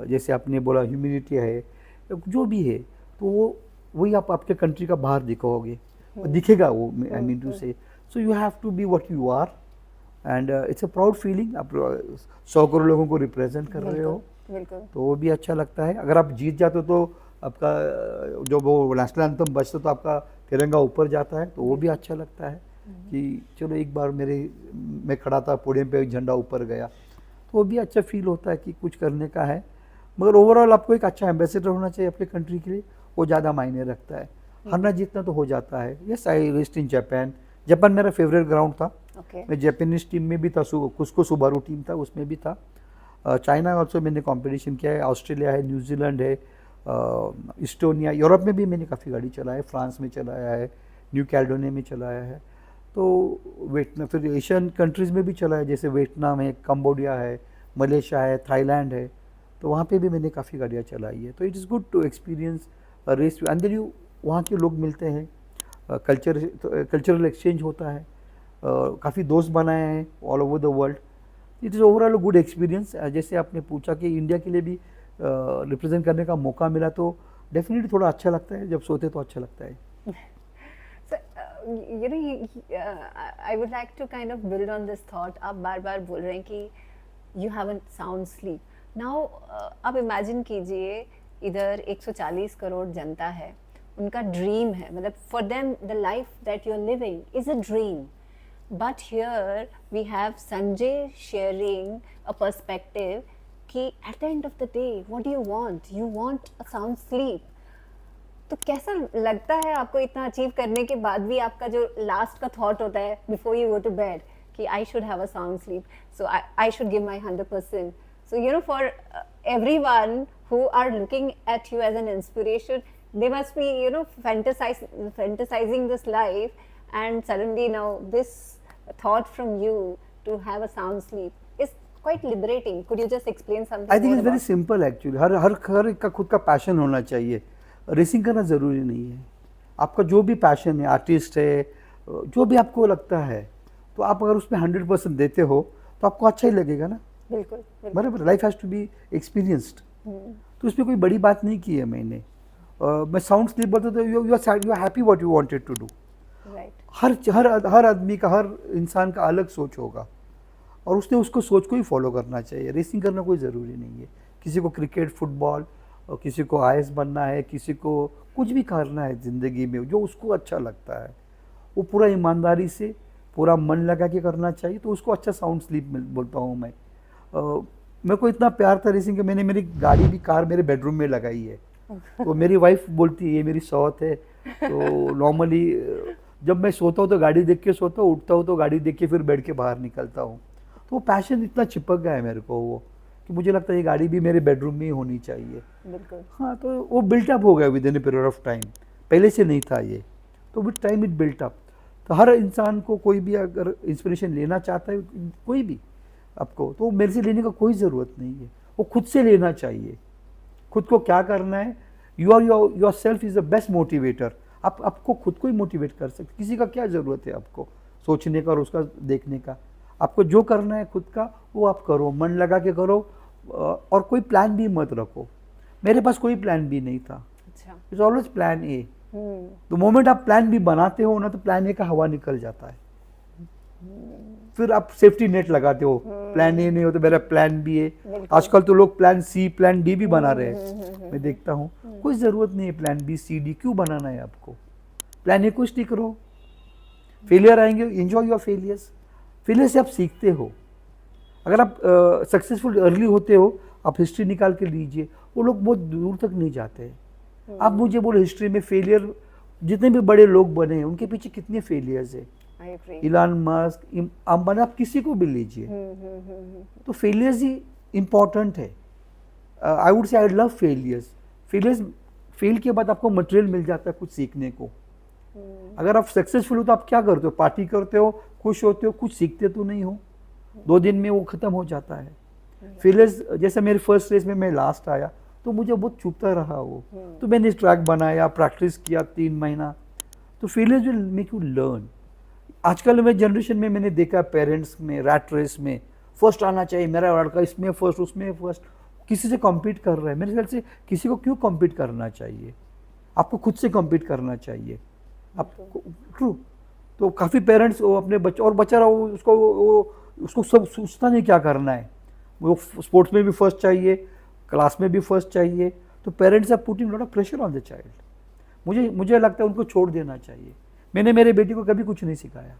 जैसे आपने बोला ह्यूमिलिटी है, जो भी है, तो वो वही आप आपके कंट्री का बाहर दिखाओगे, दिखेगा वो, आई mean to say. So you have to be what you are, and it's a proud feeling. आप 100 करोड़ लोगों को रिप्रेजेंट कर रहे हो, तो वो भी अच्छा लगता है। अगर आप जीत जाते हो तो आपका जो वो नेशनल एंथम बजता तो आपका तिरंगा ऊपर जाता है, तो वो भी अच्छा लगता है कि चलो एक बार मैं खड़ा था पोडियम पे, झंडा ऊपर गया, तो वो भी अच्छा फील होता है कि कुछ करने का है। मगर ओवरऑल आपको एक अच्छा एम्बेसडर होना चाहिए अपने कंट्री के लिए, वो ज़्यादा मायने रखता है। हारना जीतना तो हो जाता है। Yes, I raised in Japan. Japan मेरा फेवरेट ग्राउंड था। मैं जापानीज टीम में भी था, कुस्को सुबारू टीम था, उसमें भी था। चाइना ऑल्सो मैंने कंपटीशन किया है, ऑस्ट्रेलिया है, न्यूजीलैंड है, इस्टोनिया, यूरोप में भी मैंने काफ़ी गाड़ी चलाया है, फ्रांस में चलाया है, न्यू कैलिडोनिया में चलाया है। तो वियतनाम, फिर एशियन कंट्रीज़ में भी चलाया, जैसे वियतनाम है, कंबोडिया है, मलेशिया है, थाईलैंड है, तो वहाँ पे भी मैंने काफ़ी गाड़ियाँ चलाई है। तो it is good to experience race, अंदर यू वहाँ के लोग मिलते हैं, कल्चरल एक्सचेंज होता है, काफ़ी दोस्त बनाए हैं all over the world. It is overall good experience. जैसे आपने पूछा कि इंडिया के लिए भी रिप्रेजेंट करने का मौका मिला, तो डेफिनेटली थोड़ा अच्छा लगता है, जब सोते तो अच्छा लगता है। So, you know, I would like to kind of build on this thought. आप बार बार बोल रहे हैं कि you have a sound sleep. Now, अब imagine कीजिए इधर 140 करोड़ जनता है, उनका ड्रीम है, मतलब for them the life that you're living is a dream. But here we have Sanjay sharing a perspective कि at the end of the day, what do you want? You want a sound sleep. तो कैसा लगता है आपको इतना achieve करने के बाद भी आपका जो लास्ट का थॉट होता है before you go to bed कि I should have a sound sleep, so I should give my 100%. So you know for everyone who are looking at you as an inspiration, they must be, you know, fantasizing this life, and suddenly now this thought from you to have a sound sleep is quite liberating. Could you just explain something? I think more it's very about- simple actually. हर एक का खुद का passion होना चाहिए। Racing करना ज़रूरी नहीं है, आपका जो भी पैशन है, आर्टिस्ट है, जो भी आपको लगता है, तो आप अगर उसमें 100% देते हो तो आपको अच्छा ही लगेगा ना। बिल्कुल बिल्कुल. बराबर, life has to be experienced. तो इसमें कोई बड़ी बात नहीं की है मैंने। मैं साउंड स्लीप बोलता तो you are happy what you wanted to do. Right. हर आदमी का, हर इंसान का अलग सोच होगा, और उसने उसको सोच को ही फॉलो करना चाहिए। रेसिंग करना कोई ज़रूरी नहीं है। किसी को क्रिकेट, फुटबॉल, और किसी को आईएएस बनना है, किसी को कुछ भी करना है ज़िंदगी में, जो उसको अच्छा लगता है वो पूरा ईमानदारी से, पूरा मन लगा के करना चाहिए, तो उसको अच्छा साउंड स्लीप बोलता हूँ मैं। मेरे को इतना प्यार था रेसिंग के, मैंने मेरी गाड़ी भी, कार मेरे बेडरूम में लगाई है। तो मेरी वाइफ बोलती है ये मेरी सौत है। तो नॉर्मली जब मैं सोता हूँ तो गाड़ी देख के सोता हूँ, उठता हूँ तो गाड़ी देख के फिर बेड के बाहर निकलता हूँ। तो वो पैशन इतना चिपक गया है मेरे को वो, कि मुझे लगता है ये गाड़ी भी मेरे बेडरूम में ही होनी चाहिए। बिल्कुल. हाँ, तो वो बिल्टअप हो गया with in a period of time, पहले से नहीं था ये, तो विद टाइम इट बिल्टअप। तो हर इंसान को, कोई भी अगर इंस्पिरेशन लेना चाहता है, कोई भी आपको, तो मेरे से लेने का कोई ज़रूरत नहीं है, वो खुद से लेना चाहिए। खुद को क्या करना है, your self is the best motivator. आप आपको खुद को ही मोटिवेट कर सकते, किसी का क्या ज़रूरत है आपको सोचने का और उसका देखने का। आपको जो करना है खुद का, वो आप करो, मन लगा के करो, और कोई प्लान भी मत रखो। मेरे पास कोई प्लान भी नहीं था, अच्छा. It's always plan A. तो मोमेंट आप प्लान भी बनाते हो ना, तो प्लान ए का हवा निकल जाता है, फिर आप सेफ्टी नेट लगाते हो। प्लान ए नहीं हो तो मेरा प्लान बी है। बिल्कुल. आजकल तो लोग प्लान सी, प्लान डी भी बना रहे हैं, मैं देखता हूँ। कोई ज़रूरत नहीं है प्लान बी, सी, डी क्यों बनाना है आपको। प्लान ए को स्टिक रहो। फेलियर आएंगे, एंजॉय योर फेलियर्स। फेलियर से आप सीखते हो। अगर आप सक्सेसफुल अर्ली होते हो, आप हिस्ट्री निकाल के लीजिए, वो लोग बहुत दूर तक नहीं जाते हैं। आप मुझे बोलो हिस्ट्री में फेलियर, जितने भी बड़े लोग बने हैं उनके पीछे कितने फेलियर्स है। इलान मस्क, अंबानी, आप किसी को भी लीजिए, तो फेलियर्स ही इम्पॉर्टेंट है। आई वुड से आई लव फेलियर्स। फेल के बाद आपको मटेरियल मिल जाता है कुछ सीखने को। अगर आप सक्सेसफुल हो तो आप क्या करते हो, पार्टी करते हो, खुश होते हो, कुछ सीखते तो नहीं हो, 2 दिन में वो ख़त्म हो जाता है। फेलियर्स, जैसे मेरे फर्स्ट रेस में मैं लास्ट आया तो मुझे बहुत चुभता रहा वो, तो मैंने ट्रैक बनाया, प्रैक्टिस किया 3 महीना। तो failures will make you learn. आजकल में जनरेशन में मैंने देखा पेरेंट्स में, रैट रेस में फर्स्ट आना चाहिए, मेरा लड़का इसमें फर्स्ट, उसमें फर्स्ट, किसी से कम्पीट कर रहा है। मेरे ख्याल से किसी को क्यों कम्पीट करना चाहिए, आपको खुद से कम्पीट करना चाहिए आपको। ट्रू। तो काफ़ी पेरेंट्स वो अपने बच्चे, और बच्चा उसको सब सोचता नहीं क्या करना है, वो स्पोर्ट्स में भी फर्स्ट चाहिए, क्लास में भी फर्स्ट चाहिए, तो parents are putting lot of pressure on the child. मुझे लगता है उनको छोड़ देना चाहिए। मैंने मेरे बेटी को कभी कुछ नहीं सिखाया,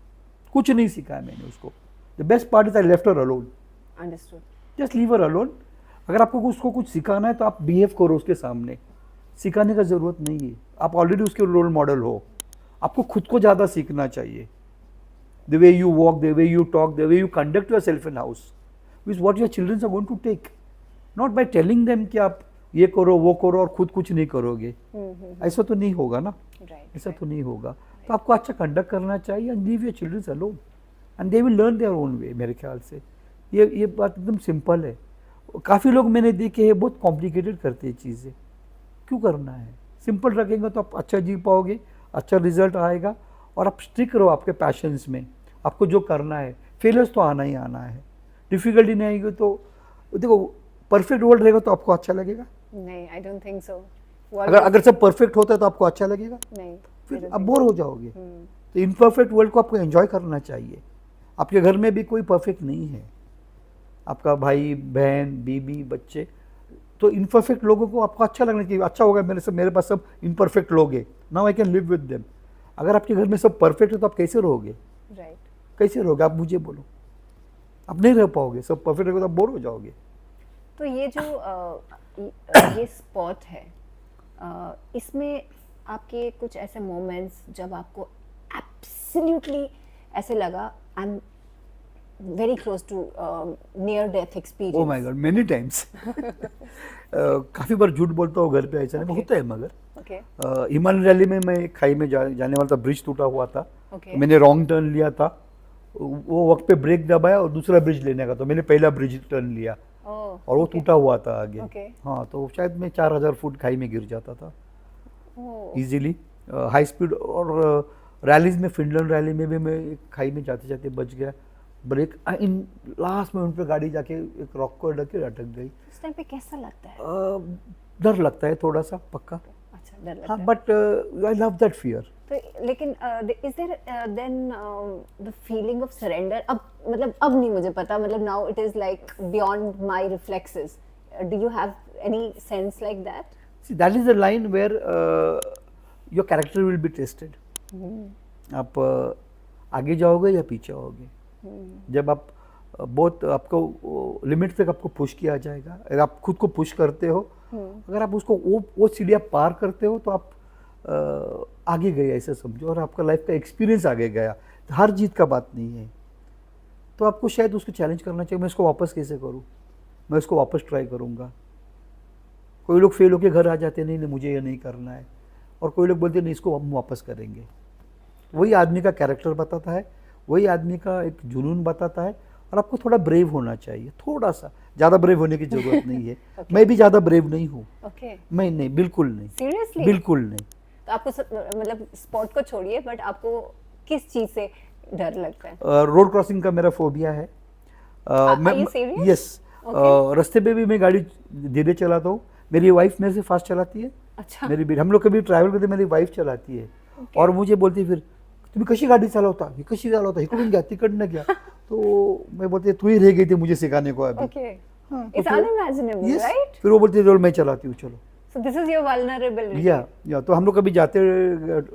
कुछ नहीं सिखाया मैंने उसको। The best part is I left her alone. Understood. Just leave her alone. अगर आपको उसको कुछ सिखाना है तो आप बिहेव करो उसके सामने, सिखाने का ज़रूरत नहीं है, आप ऑलरेडी उसके रोल मॉडल हो। आपको खुद को ज़्यादा सीखना चाहिए। The way you walk, the way you talk, the way you conduct your self in house, which what your childrens are going to take, not by telling them कि आप ये करो वो करो और खुद कुछ नहीं करोगे। ऐसा तो नहीं होगा ना, ऐसा तो नहीं होगा। तो आपको अच्छा कंडक्ट करना चाहिए and leave your childrens alone and they will learn their own way. मेरे ख्याल से ये बात एकदम सिंपल है। काफ़ी लोग मैंने देखे हैं बहुत कॉम्प्लिकेटेड करते हैं चीज़ें, क्यों करना है? सिंपल रखेंगे तो आप अच्छा जी पाओगे, अच्छा रिजल्ट आएगा और आप स्टिक रहो आपके पैशंस में, आपको जो करना है। फेलियर्स तो आना ही आना है, डिफिकल्टी नहीं आएगी तो देखो परफेक्ट वर्ल्ड रहेगा तो आपको अच्छा लगेगा? नहीं, आई डोंट थिंक सो। अगर सब परफेक्ट होता है तो आपको अच्छा लगेगा? नहीं, फिर आप बोर हो जाओगे। तो इम्परफेक्ट वर्ल्ड को आपको एंजॉय करना चाहिए। आपके घर में भी कोई परफेक्ट नहीं है, आपका भाई बहन बीबी बच्चे, तो इम्परफेक्ट लोगों को आपको अच्छा लगना चाहिए। अच्छा होगा मेरे पास सब इम्परफेक्ट लोग हैं, now I can live with them. अगर आपके घर में सब परफेक्ट है तो आप कैसे रहोगे? राइट, कैसे रहोगे? आप मुझे बोलो, आप नहीं रह पाओगे। सब परफेक्ट रहेगा तो आप बोर हो जाओगे। तो ये जो ये स्पॉट है, इसमें आपके कुछ ऐसे मोमेंट्स जब आपको एब्सोल्युटली ऐसे लगा I am very close to near death experience? Oh my god, many times. काफ़ी बार झूठ बोलता हूँ घर पे, ऐसा नहीं होता है। मगर ओके, हिमालयन रैली में मैं खाई में जाने वाला था, ब्रिज टूटा हुआ था। Okay. मैंने रॉन्ग टर्न लिया था, वो वक्त पे ब्रेक दबाया और दूसरा ब्रिज लेने का, तो मैंने पहला ब्रिज टर्न लिया और वो टूटा हुआ था आगे। हाँ, तो शायद मैं 4000 फुट खाई में गिर जाता था इजीली, हाई स्पीड। और रैलीज में, फिनलैंड रैली में भी मैं एक खाई में जाते जाते बच गया। ब्रेक इन लास्ट मोमेंट पे गाड़ी जाके एक रॉक को अटक गई। उस टाइम पे कैसा लगता है? डर लगता है थोड़ा सा, पक्का। अच्छा, डर लगता हाँ, है। But I love that fear. तो लेकिन is there then the feeling of surrender? अब मतलब अब नहीं मुझे पता, मतलब now it is like beyond my reflexes. Do you have any sense like that? See, that is the line where your character will be tested. आप आगे जाओगे या पीछे आओगे। जब आप बहुत आपको लिमिट तक आपको पुश किया जाएगा, अगर आप खुद को पुश करते हो, अगर आप उसको वो सीढ़ियाँ पार करते हो तो आप आगे गए ऐसा समझो, और आपका लाइफ का एक्सपीरियंस आगे गया। तो हर जीत का बात नहीं है, तो आपको शायद उसको चैलेंज करना चाहिए। मैं इसको वापस कैसे करूँ, मैं इसको वापस ट्राई करूँगा। कोई लोग फेल होके घर आ जाते, नहीं मुझे ये नहीं करना है, और कोई लोग बोलते नहीं इसको हम वापस करेंगे। वही आदमी का कैरेक्टर बताता है, वही आदमी का एक जुनून बताता है। और आपको थोड़ा ब्रेव होना चाहिए, थोड़ा सा, ज़्यादा ब्रेव होने की जरूरत नहीं है। Okay. मैं भी ज़्यादा ब्रेव नहीं हूँ। Okay. मैं नहीं, बिल्कुल नहीं। Seriously? बिल्कुल नहीं। तो आपको मतलब स्पॉट को छोड़िए, बट आपको किस चीज से डर लगता है? रोड क्रॉसिंग का मेरा फोबिया है। Are you serious? Yes. Okay. रास्ते पे भी मैं गाड़ी धीरे चलाता हूँ। मेरी वाइफ मेरे से फास्ट चलाती है। अच्छा। मेरी हम लोग कभी ट्रैवल करते, मेरी वाइफ चलाती है। Okay. और मुझे बोलती फिर तुम्ही कशी गाडी चालवता, ही कशी चालवता, इकडून घ्या तिकडनं घ्या। तो मैं बोलती तू ही रह गई थी मुझे सिखाने को अभी। Okay. हाँ, It's unimaginable, yes, right? फिर वो बोलती चलो मैं चलाती हूँ, चलो। So this is your vulnerability. या तो हम लोग कभी जाते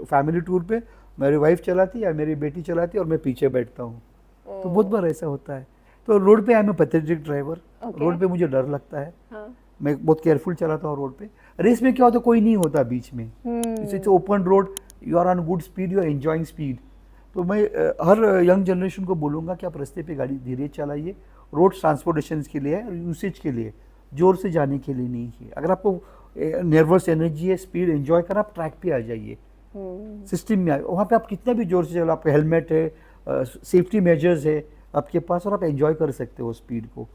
फैमिली टूर पे, मेरी वाइफ चलाती या मेरी बेटी चलाती और मैं पीछे बैठता हूँ। तो बहुत बार ऐसा होता है। तो रोड पे I am a pathetic driver. Okay. Road पे मुझे डर लगता है। हाँ. मैं बहुत केयरफुल चलाता हूँ रोड पे। रेस में क्या होता है, कोई नहीं होता बीच में। It's open road, you are on good speed, you are enjoying speed. तो मैं हर यंग जनरेशन को बोलूँगा कि आप रास्ते पे गाड़ी धीरे चलाइए। रोड ट्रांसपोर्टेशन के लिए है, यूसेज के लिए, जोर से जाने के लिए नहीं है। अगर आपको नर्वस एनर्जी है, स्पीड एंजॉय कर, आप ट्रैक पे आ जाइए, सिस्टम में वहाँ पे आप कितना भी जोर से चलो, आपका हेलमेट है, सेफ्टी मेजर्स है आपके पास, और आप एंजॉय कर सकते हो स्पीड को।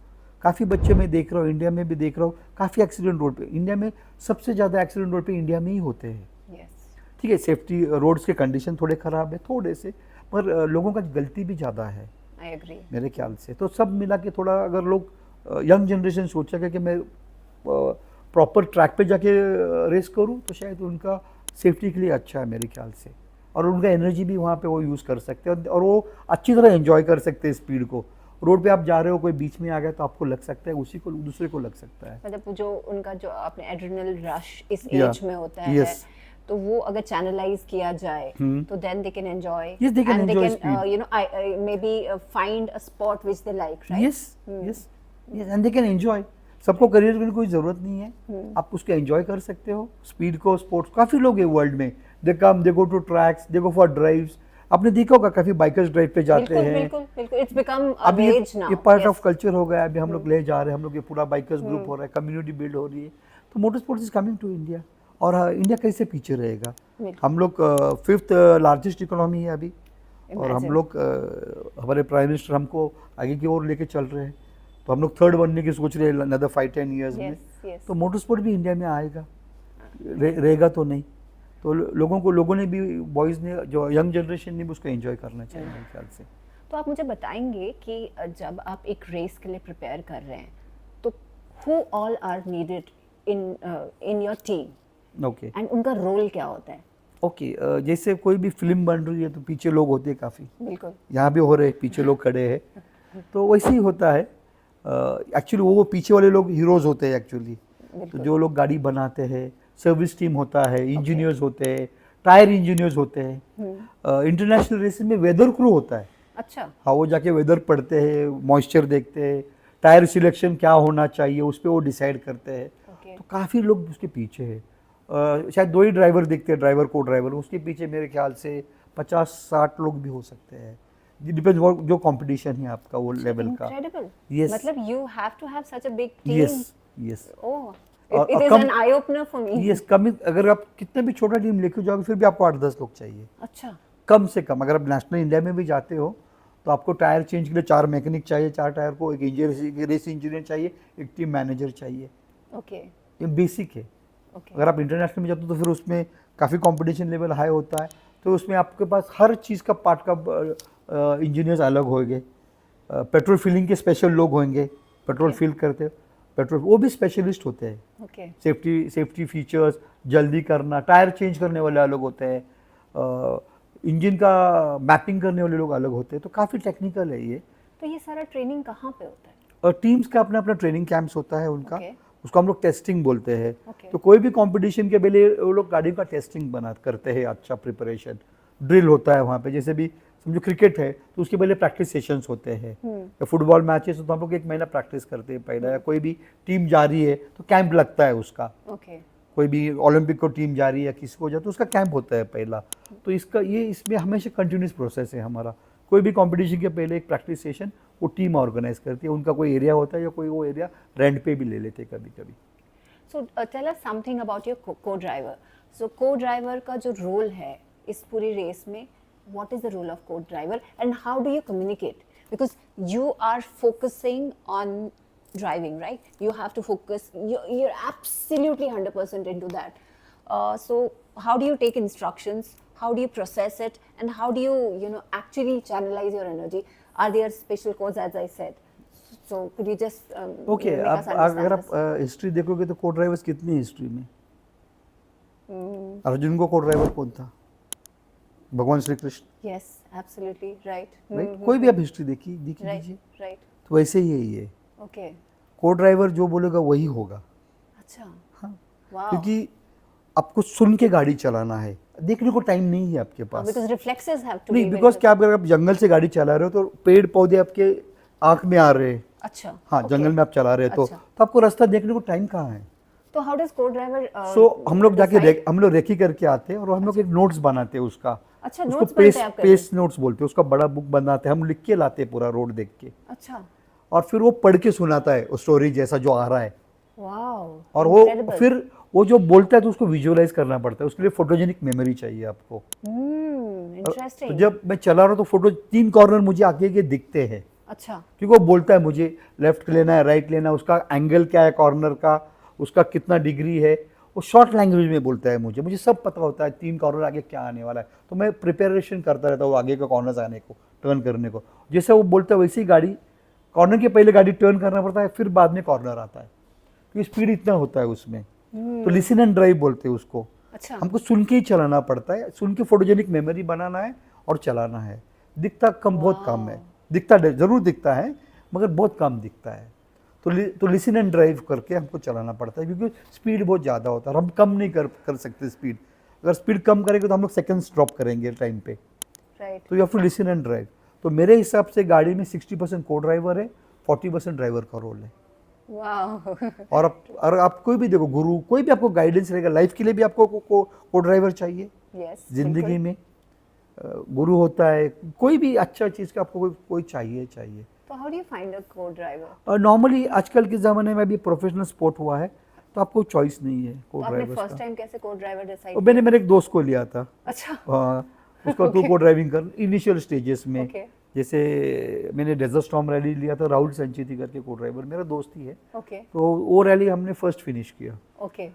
काफ़ी बच्चे मैं देख रहा हूँ, इंडिया में भी देख रहा हूँ, काफ़ी एक्सीडेंट रोड पे, इंडिया में सबसे ज़्यादा एक्सीडेंट रोड पे इंडिया में ही होते हैं। ठीक है, सेफ्टी रोड्स के कंडीशन थोड़े ख़राब है थोड़े से, पर लोगों का गलती भी ज़्यादा है। I agree. मेरे ख्याल से तो सब मिला के थोड़ा, अगर लोग यंग जनरेशन सोचेगा कि मैं प्रॉपर ट्रैक पे जाके रेस करूं, तो शायद उनका सेफ्टी के लिए अच्छा है मेरे ख्याल से। और उनका एनर्जी भी वहाँ पे वो यूज़ कर सकते हैं, और वो अच्छी तरह एंजॉय कर सकते हैं स्पीड को। रोड पे आप जा रहे हो, कोई बीच में आ गया तो आपको लग सकता है, उसी को दूसरे को लग सकता है। मतलब जो उनका जो आपने एड्रेनल रश इस Yeah. एज में होता है, Yes. तो वो अगर चैनलाइज किया जाए तो then they can enjoy, Yes, they can and enjoy they can speed. you know maybe find a spot which they like, right? Yes yes yes, and they can enjoy. सबको career के लिए कोई ज़रूरत नहीं है, आप उसको एंजॉय कर सकते हो स्पीड को। स्पोर्ट्स काफ़ी लोग हैं वर्ल्ड में, they come, they go to tracks, they go for drives, आपने देखा होगा काफी बाइकर्स ड्राइव पे जाते बिल्कुल हैं। बिल्कुल बिल्कुल, इट्स बिकम अ अब रेज नाउ। ये पार्ट ऑफ कल्चर हो गया है। अभी हम लोग ले जा रहे हैं, हम लोग ये पूरा बाइकर्स ग्रुप हो रहा है, कम्युनिटी बिल्ड हो रही है। तो motor sports is coming to India. और इंडिया कैसे पीछे रहेगा? बिल्कुल। हम लोग 5th लार्जेस्ट इकोनॉमी है अभी, और हम Imagine. लोग हमारे प्राइम मिनिस्टर हमको आगे की ओर लेके चल रहे हैं। तो हम लोग 3rd बनने की सोच रहे हैं another 5-10 years में। Yes, yes. तो मोटर स्पोर्ट भी इंडिया में आएगा, रहेगा तो नहीं। तो लोगों ने भी, बॉयज़ ने, जो यंग जनरेशन ने भी उसको एंजॉय करना चाहिए मेरे ख्याल से। तो आप मुझे बताएंगे कि जब आप एक रेस के लिए प्रिपेयर कर रहे हैं तो who all are needed in your team okay and उनका रोल क्या होता है? ओके जैसे कोई भी फिल्म बन रही है तो पीछे लोग होते हैं काफ़ी, बिल्कुल। यहाँ भी हो रहे हैं, पीछे लोग खड़े हैं। तो वैसे ही होता है एक्चुअली। वो पीछे वाले लोग हीरोज़ होते हैं एक्चुअली। तो जो लोग गाड़ी बनाते हैं, सर्विस टीम होता है, इंजीनियर्स होते हैं, टायर इंजीनियर्स होते हैं। इंटरनेशनल रेसेस में वेदर क्रू होता है। अच्छा। हाँ, वो जाके वेदर पढ़ते हैं, मॉइस्चर देखते हैं, टायर सिलेक्शन क्या होना चाहिए उस पर वो डिसाइड करते हैं। तो काफ़ी लोग उसके पीछे हैं। शायद 2 ही ड्राइवर दिखते हैं, ड्राइवर को ड्राइवर, उसके पीछे मेरे ख्याल से 50-60 लोग भी हो सकते हैं। डिपेंड्स जो कंपटीशन है आपका वो लेवल का। Incredible. Yes. मतलब you have to have such a big team. Yes Oh, और it is come- an eye opener for me. Yes come, अगर आप कितना भी छोटा टीम लेके जाओगे फिर भी आपको 8-10 लोग चाहिए अच्छा। कम से कम। अगर आप नेशनल इंडिया में भी जाते हो तो आपको टायर चेंज के लिए 4 मैकेनिक चाहिए, 4 टायर को, एक इंजीनियर, रेस इंजीनियर चाहिए, एक टीम मैनेजर चाहिए। ओके ये बेसिक है। ओके। अगर आप इंटरनेशनल में जाते हो तो फिर उसमें काफ़ी कंपटीशन लेवल हाई होता है। तो उसमें आपके पास हर चीज़ का पार्ट का इंजीनियर्स अलग होंगे। पेट्रोल फिलिंग के स्पेशल लोग होंगे, पेट्रोल फिल करते, पेट्रोल वो भी स्पेशलिस्ट होते हैं। ओके। सेफ्टी फीचर्स, जल्दी करना, टायर चेंज करने वाले अलग होते हैं, इंजन का मैपिंग करने वाले लोग अलग होते हैं। तो काफ़ी टेक्निकल है ये। तो ये सारा ट्रेनिंग कहाँ पे होता है? और टीम्स का अपना अपना ट्रेनिंग कैंप्स होता है उनका। Okay. उसको हम लोग टेस्टिंग बोलते हैं। Okay. तो कोई भी कंपटीशन के पहले वो लोग गाड़ी का टेस्टिंग बना करते हैं, अच्छा प्रिपरेशन ड्रिल होता है वहाँ पे। जैसे भी समझो क्रिकेट है तो उसके पहले प्रैक्टिस सेशंस होते हैं, या फुटबॉल मैचेस तो हम लोग 1 महीना प्रैक्टिस करते हैं पहले। या कोई भी टीम जा रही है तो कैंप लगता है उसका। ओके। कोई भी ओलंपिक को टीम जा रही है या किसी को जाए तो उसका कैंप होता है पहला। तो इसमें हमेशा कंटिन्यूस प्रोसेस है हमारा। कोई भी कंपटीशन के पहले एक प्रैक्टिस सेशन वो टीम ऑर्गेनाइज करती है। उनका कोई एरिया होता है या कोई वो एरिया रेंट पे भी ले लेते हैं कभी कभी। So tell us something about your co driver. So co driver का जो रोल है इस पूरी रेस में, what is the role of co-driver and how do you communicate? Because you are focusing on driving, right? You have to focus, you're absolutely 100% into that. So how do you take instructions? How do you process it? And how do you actually channelize your energy? Are there special codes, as I said? So could you just okay, make us अगर understand आप history देखोगे तो को drivers कितनी history में? अर्जुन को को driver कौन था? भगवान Shri Krishna. this? Yes, absolutely right. Right, कोई भी आप हिस्ट्री देख Right, लीजिए right. तो वैसे ही है ये। Okay. को ड्राइवर जो बोलेगा वही होगा। अच्छा। हाँ, Wow. क्योंकि आपको सुन के गाड़ी चलाना है, देखने को टाइम नहीं है आपके पास। Because reflexes have to नहीं, be very बिकॉज क्या, अगर आप जंगल से गाड़ी चला रहे हो तो पेड़ पौधे आपके आंख में आ रहे हैं। अच्छा। हाँ, okay. जंगल में आप चला रहे हो अच्छा। तो आपको रास्ता देखने को टाइम कहाँ है? तो हाउ डज को-ड्राइवर हम लोग जाके हम लोग रेकी करके आते हैं और हम लोग एक नोट्स बनाते हैं उसका। अच्छा, उसको notes बनाते हैं आप पेस नोट्स बोलते हैं, उसका बड़ा बुक बनाते हैं, हम लिख के लाते हैं पूरा रोड देख के। अच्छा। और फिर वो पढ़ के सुनाता है, वो स्टोरी जैसा जो आ रहा है। वाओ। और वो फिर वो जो बोलता है तो उसको विजुअलाइज करना पड़ता है, उसके लिए फोटोजेनिक मेमोरी चाहिए आपको। तो इंटरेस्टिंग। जब मैं चला रहा हूँ तो फोटो 3 कॉर्नर मुझे आगे के दिखते हैं, अच्छा। क्योंकि वो बोलता है मुझे लेफ्ट लेना है, राइट लेना है, उसका एंगल क्या है कॉर्नर का, उसका कितना डिग्री है। वो शॉर्ट लैंग्वेज में बोलता है, मुझे सब पता होता है 3 कॉर्नर आगे क्या आने वाला है। तो मैं प्रिपरेशन करता रहता हूँ आगे का कॉर्नर्स आने को, टर्न करने को। जैसे वो बोलता है वैसे ही गाड़ी, कॉर्नर के पहले गाड़ी टर्न करना पड़ता है, फिर बाद में कॉर्नर आता है, क्योंकि स्पीड इतना होता है उसमें। तो लिसन एंड ड्राइव बोलते हैं उसको। अच्छा। हमको सुन के ही चलाना पड़ता है, सुन के फोटोजेनिक मेमोरी बनाना है और चलाना है। दिखता कम, बहुत कम है, दिखता जरूर दिखता है मगर बहुत कम दिखता है। तो लिसन एंड ड्राइव करके हमको चलाना पड़ता है, क्योंकि स्पीड बहुत ज़्यादा होता है, हम कम नहीं कर सकते स्पीड। अगर स्पीड कम करेंगे तो हम लोग सेकंड्स ड्रॉप करेंगे टाइम पे। राइट। तो you have to listen and drive. तो मेरे हिसाब से गाड़ी में 60% को ड्राइवर है, 40% ड्राइवर का रोल है। वाओ। और आप कोई भी देखो, गुरु कोई भी आपको गाइडेंस रहेगा, लाइफ के लिए भी आपको को ड्राइवर चाहिए यस। जिंदगी में। गुरु होता है, कोई भी अच्छा चीज़ का आपको कोई चाहिए चाहिए। So how do you find a co-driver? Normally आजकल के ज़माने में अभी प्रोफेशनल स्पोर्ट हुआ है, तो आपको चॉइस नहीं है को तो आपने ड्राइवर्स फर्स्ट का। टाइम कैसे co-driver decide और मैंने किया? मेरे एक दोस्त को लिया था, अच्छा, उसका टू को ड्राइविंग कर इनिशियल स्टेजेस में। Okay. जैसे मैंने डेजर्ट स्टॉर्म रैली लिया था, राहुल संचेती करके को ड्राइवर मेरा दोस्त ही है, okay, तो वो रैली हमने फर्स्ट फिनिश किया। okay,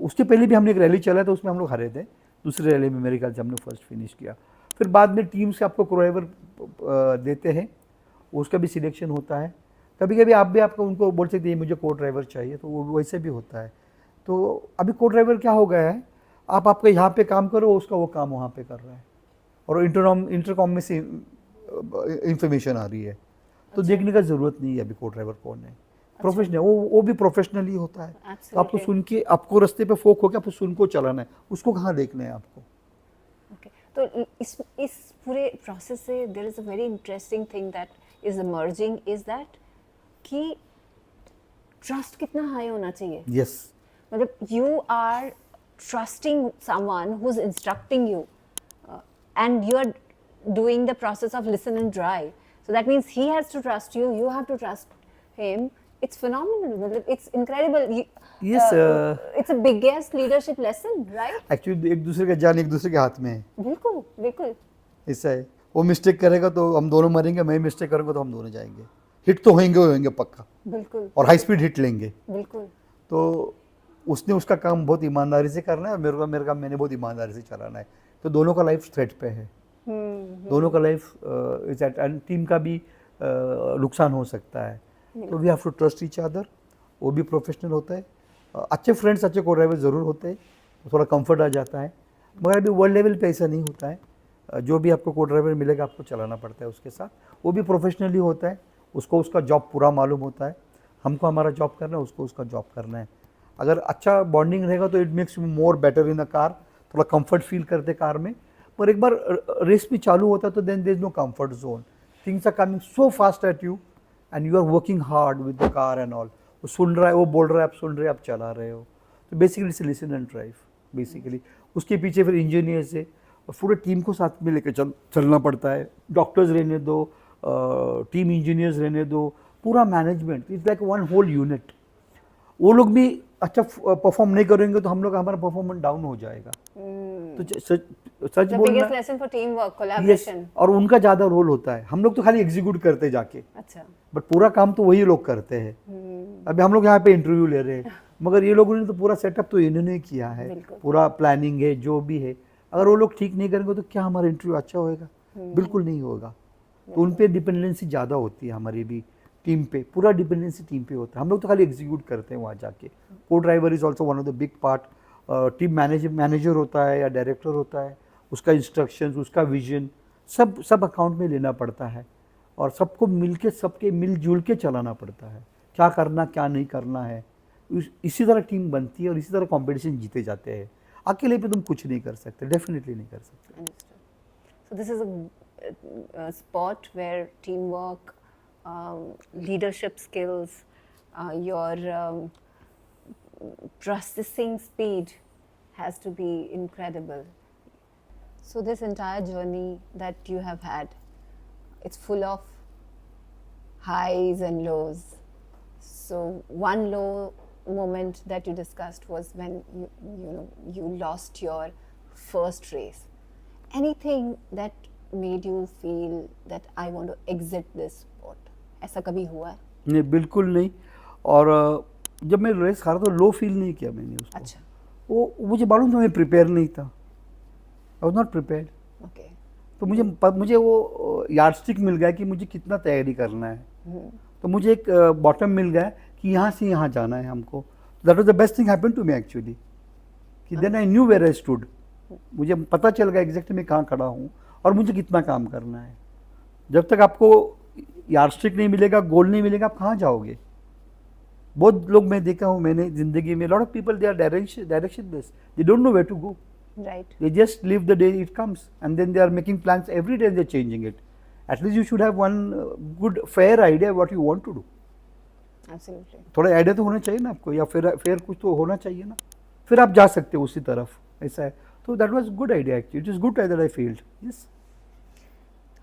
उसके पहले भी हमने एक रैली चला था, उसमें हम लोग हारे थे, दूसरे रैली में मेरे ख्याल से हमने फर्स्ट फिनिश किया। फिर बाद में टीम से आपको ड्राइवर देते हैं, उसका भी सिलेक्शन होता है। कभी कभी आप भी आपको उनको बोल सकते हैं मुझे को ड्राइवर चाहिए, तो वो वैसे भी होता है। तो अभी को ड्राइवर क्या हो गया है, आप आपका यहाँ पे काम करो, उसका वो काम वहाँ पे कर रहा है, और इंटरकॉम में से इंफॉर्मेशन आ रही है, तो देखने का ज़रूरत नहीं है अभी को ड्राइवर कौन है। प्रोफेशनल वो भी प्रोफेशनल ही होता है। तो आपको Absolutely. सुन के, आपको रास्ते पे फोक हो के आपको सुन को चलाना है, उसको कहाँ देखना है आपको। okay. तो इस पूरे प्रोसेस से there is a very interesting thing that is emerging is that कि ट्रस्ट कितना हाई होना चाहिए। यस, मतलब you are trusting someone who's instructing you and you are doing the process of listen and drive, so that means he has to trust you, you have to trust him. It's phenomenal, मतलब it's incredible. Yes, it's a biggest leadership lesson, right? Actually एक दूसरे का जान एक दूसरे के हाथ में है, बिल्कुल बिल्कुल। ऐसा है। वो मिस्टेक करेगा तो हम दोनों मरेंगे, मैं मिस्टेक करूँगा तो हम दोनों जाएंगे। हिट तो होंगे पक्का, बिल्कुल और हाई स्पीड हिट लेंगे। बिल्कुल। तो उसने उसका काम बहुत ईमानदारी से करना है, और मेरे काम मैंने बहुत ईमानदारी से चलाना है। तो दोनों का लाइफ थ्रेट पे है, दोनों का life is at, and team का भी नुकसान हो सकता है। तो we have to trust each other. वो भी प्रोफेशनल होता है, अच्छे फ्रेंड्स, अच्छे को ड्राइवर ज़रूर होते हैं, तो थोड़ा कंफर्ट आ जाता है। मगर अभी वर्ल्ड लेवल पे ऐसा नहीं होता है। जो भी आपको को ड्राइवर मिलेगा आपको चलाना पड़ता है उसके साथ। वो भी प्रोफेशनली होता है, उसको उसका जॉब पूरा मालूम होता है। हमको हमारा जॉब करना है, उसको उसका जॉब करना है। अगर अच्छा बॉन्डिंग रहेगा तो it makes you more better in a car, थोड़ा कंफर्ट फील करते कार में। पर एक बार रेस भी चालू होता है तो then there is no comfort zone, things are coming so fast at you and you are working hard with the car and all. वो सुन रहा है, वो बोल रहा है, आप सुन रहे हैं, आप चला रहे हो। तो basically it's listen and drive basically. उसके पीछे फिर इंजीनियर से पूरे टीम को साथ में लेकर चलना पड़ता है। डॉक्टर्स रहने दो, टीम इंजीनियर्स रहने दो, पूरा management, it's like one whole unit. वो लोग भी अच्छा परफॉर्म नहीं करेंगे तो हम लोग, हमारा परफॉर्मेंस डाउन हो जाएगा। तो सच The बोलना, biggest lesson for teamwork, yes, collaboration. और उनका ज़्यादा रोल होता है। हम लोग तो खाली एग्जीक्यूट करते जाके, अच्छा। बट पूरा काम तो वही लोग करते हैं। अभी हम लोग यहाँ पे इंटरव्यू ले रहे हैं, मगर ये लोगों ने तो पूरा सेटअप तो इन्होंने किया है, बिल्कुल। पूरा प्लानिंग है, जो भी है। अगर वो लोग ठीक नहीं करेंगे तो क्या हमारा इंटरव्यू अच्छा होएगा? बिल्कुल नहीं होगा। तो उन पे डिपेंडेंसी ज़्यादा होती है हमारी भी टीम पे, पूरा डिपेंडेंसी टीम पे होता है। हम लोग तो खाली एग्जीक्यूट करते हैं वहाँ जाके। को driver is also one of the big part. Team manager होता है या डायरेक्टर होता है, उसका इंस्ट्रक्शंस, उसका विजन सब अकाउंट में लेना पड़ता है, और सबको मिलके, सबके मिलजुल के चलाना पड़ता है, क्या करना क्या नहीं करना है। इसी तरह टीम बनती है और इसी तरह कंपटीशन जीते जाते हैं। अकेले पे तुम कुछ नहीं कर सकते, डेफिनेटली नहीं कर सकते। Understood. So this is a sport where teamwork, leadership skills, your processing speed has to be incredible. So this entire journey that you have had, it's full of highs and lows. So one low moment that you discussed was when you lost your first race. Anything that made you feel that I want to exit this sport? ऐसा कभी हुआ है? नहीं, बिल्कुल नहीं। और जब मैं रेस हारा तो लो फील नहीं किया मैंने उसको। अच्छा। वो मुझे मालूम था मैं प्रिपेयर नहीं था, I was not prepared. Okay. तो मुझे वो यार्डस्टिक मिल गया कि मुझे कितना तैयारी करना है। तो मुझे एक बॉटम मिल गया कि यहाँ से यहाँ जाना है हमको। That was the best thing happened to me actually, कि then I knew where I stood. मुझे पता चल गया एग्जैक्टली मैं कहाँ खड़ा हूँ और मुझे कितना काम करना है। जब तक आपको यार्डस्टिक नहीं मिलेगा, गोल नहीं मिलेगा, आप कहाँ जाओगे? बहुत लोग मैं देखा हूँ मैंने जिंदगी में, lot of people they are directionless, they don't know where to go. Right. They just live the day it comes, and then they are making plans every day and they're changing it. At least you should have one good fair idea what you want to do. Absolutely. थोड़ा idea तो होना चाहिए ना आपको, या फिर कुछ तो होना चाहिए ना, फिर आप जा सकते हो उसी तरफ। ऐसा है। So that was good idea actually. It is good that I failed. Yes.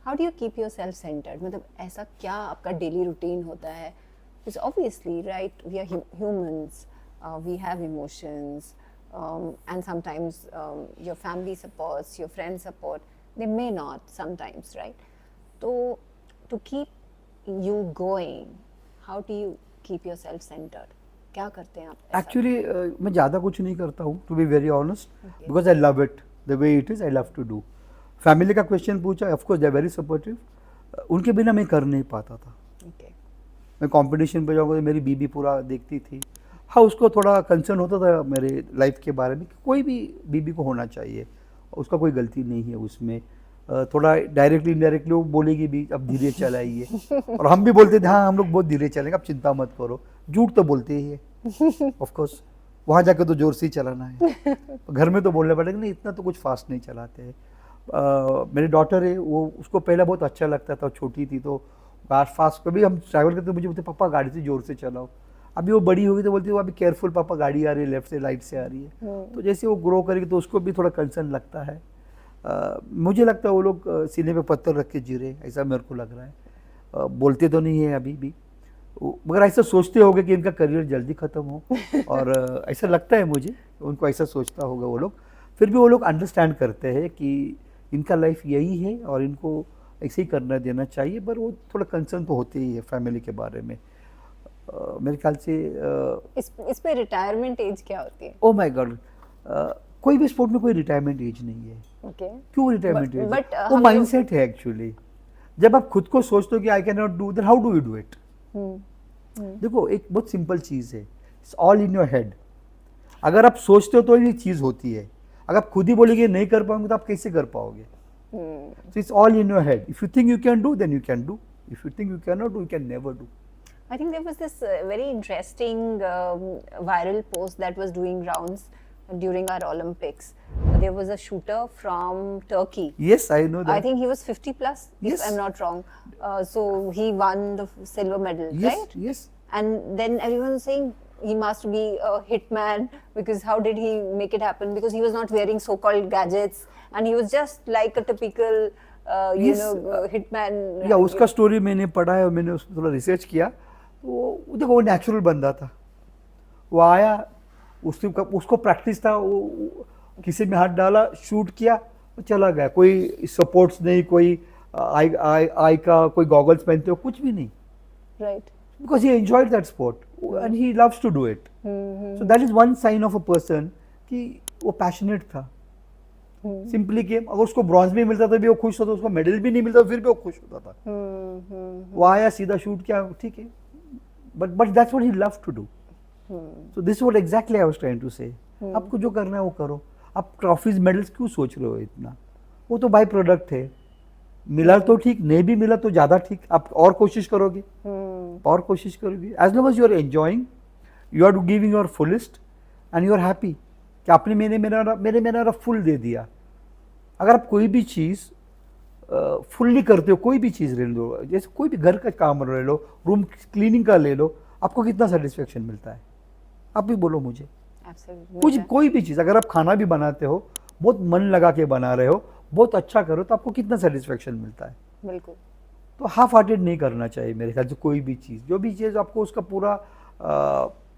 How do you keep yourself centered? मतलब ऐसा क्या आपका daily routine होता है? Because obviously, right, we are humans, we have emotions, and sometimes your family supports, your friends support. They may not sometimes, right? So to keep you going, how do you keep yourself centered? क्या करते हैं आप ऐसा? Actually, मैं ज़्यादा कुछ नहीं करता हूँ, to be very honest, because I love it. The way it is, I love to do. Family का क्वेश्चन पूछा, of course they are very supportive. उनके बिना मैं कर नहीं पाता था. Okay. मैं कंपटीशन पे जाऊँगा तो मेरी बीबी पूरा देखती थी. हाँ, उसको थोड़ा कंसर्न होता था मेरे लाइफ के बारे में कि कोई भी बीबी को होना चाहिए, उसका कोई गलती नहीं है उसमें. थोड़ा डायरेक्टली इनडायरेक्टली वो बोलेगी भी अब धीरे चलाइए, और हम भी बोलते थे हाँ हम लोग बहुत धीरे चलेंगे, अब चिंता मत करो. झूठ तो बोलते ही है ऑफ कोर्स, वहाँ जाकर तो जोर से ही चलाना है. घर में तो बोलना पड़ेगा नहीं, इतना तो कुछ फास्ट नहीं चलाते हैं. मेरी डॉटर है, वो उसको पहला बहुत अच्छा लगता था, छोटी थी तो फास्ट. कभी हम ट्रैवल करते मुझे बोलते पापा गाड़ी से जोर से चलाओ. अभी वो बड़ी होगी तो बोलती है अभी केयरफुल पापा, गाड़ी आ रही है लेफ्ट से, राइट से आ रही है. तो जैसे वो ग्रो करेगी तो उसको भी थोड़ा कंसर्न लगता है. मुझे लगता है वो लोग सीने पे पत्थर रख के जी रहे, ऐसा मेरे को लग रहा है. बोलते तो नहीं है अभी भी, मगर ऐसा सोचते होंगे कि इनका करियर जल्दी ख़त्म हो. और ऐसा लगता है मुझे, उनको ऐसा सोचता होगा वो लोग. फिर भी वो लोग अंडरस्टैंड करते हैं कि इनका लाइफ यही है और इनको ऐसे ही करना देना चाहिए. पर वो थोड़ा कंसर्न तो होते ही है फैमिली के बारे में. मेरे ख्याल से इस पे रिटायरमेंट एज क्या होती है? ओ माय गॉड, कोई भी स्पोर्ट में कोई रिटायरमेंट एज नहीं है. Okay. क्यों रिटायरमेंट एज? but, वो माइंडसेट है एक्चुअली. जब आप खुद को सोचते हो कि I can not do, then how do you do it? देखो एक बहुत सिंपल चीज़ है, it's all in your head. अगर आप सोचते हो तो ये चीज़ होती है. अगर आप खुद ही बोलेंगे नहीं कर पाओगे तो आप कैसे कर पाओगे? So it's all in your head. If you think you can do, then you can do. If you think you cannot do, you can never do. I think there was this very interesting viral post that was doing rounds during our Olympics. There was a shooter from Turkey. Yes, I know that. I think he was 50 plus, Yes. if I'm not wrong. So he won the silver medal, Yes, right? yes. And then everyone was saying he must be a hitman, because how did he make it happen? Because he was not wearing so-called gadgets, and he was just like a typical, Yes, hitman. या उसका story मैंने पढ़ा है और मैंने उस पर थोड़ा रिसर्च किया. वो देखो वो नेचुरल बंदा था. वो आया, उसको प्रैक्टिस था, वो किसी में हाथ डाला, शूट किया, वो चला गया. कोई सपोर्ट्स नहीं, कोई आई का कोई गॉगल्स पहनते हो, कुछ भी नहीं. Right. Because he enjoyed that sport and he loves to do it. So that is one sign of a person कि वो passionate था. Simply गेम, अगर उसको ब्रॉन्ज भी मिलता था भी वो खुश होता, उसको मेडल भी नहीं मिलता फिर भी वो खुश होता था. वो आया, सीधा शूट किया, ठीक है. But that's what he loved to do. So this is what exactly I was trying to say. आपको जो करना है वो करो. आप ट्रॉफीज मेडल्स क्यों सोच रहे हो इतना? वो तो बाई प्रोडक्ट है. मिला तो ठीक, नहीं भी मिला तो ज़्यादा ठीक. आप और कोशिश करोगे, और कोशिश करोगे. As long as you are enjoying, you are giving your fullest and you are happy कि आपने मेरा फुल दे दिया. अगर आप कोई भी चीज़ फुल्ली करते हो, कोई भी चीज़ ले लो, जैसे कोई भी घर का काम ले लो, रूम क्लीनिंग का ले लो, आपको कितना सेटिस्फेक्शन मिलता है? आप भी बोलो मुझे. कुछ कोई भी चीज़, अगर आप खाना भी बनाते हो, बहुत मन लगा के बना रहे हो, बहुत अच्छा करो, तो आपको कितना सेटिस्फेक्शन मिलता है? बिल्कुल. तो हाफ हार्टेड नहीं करना चाहिए मेरे ख्याल से. कोई भी चीज़, जो भी चीज़ आपको उसका पूरा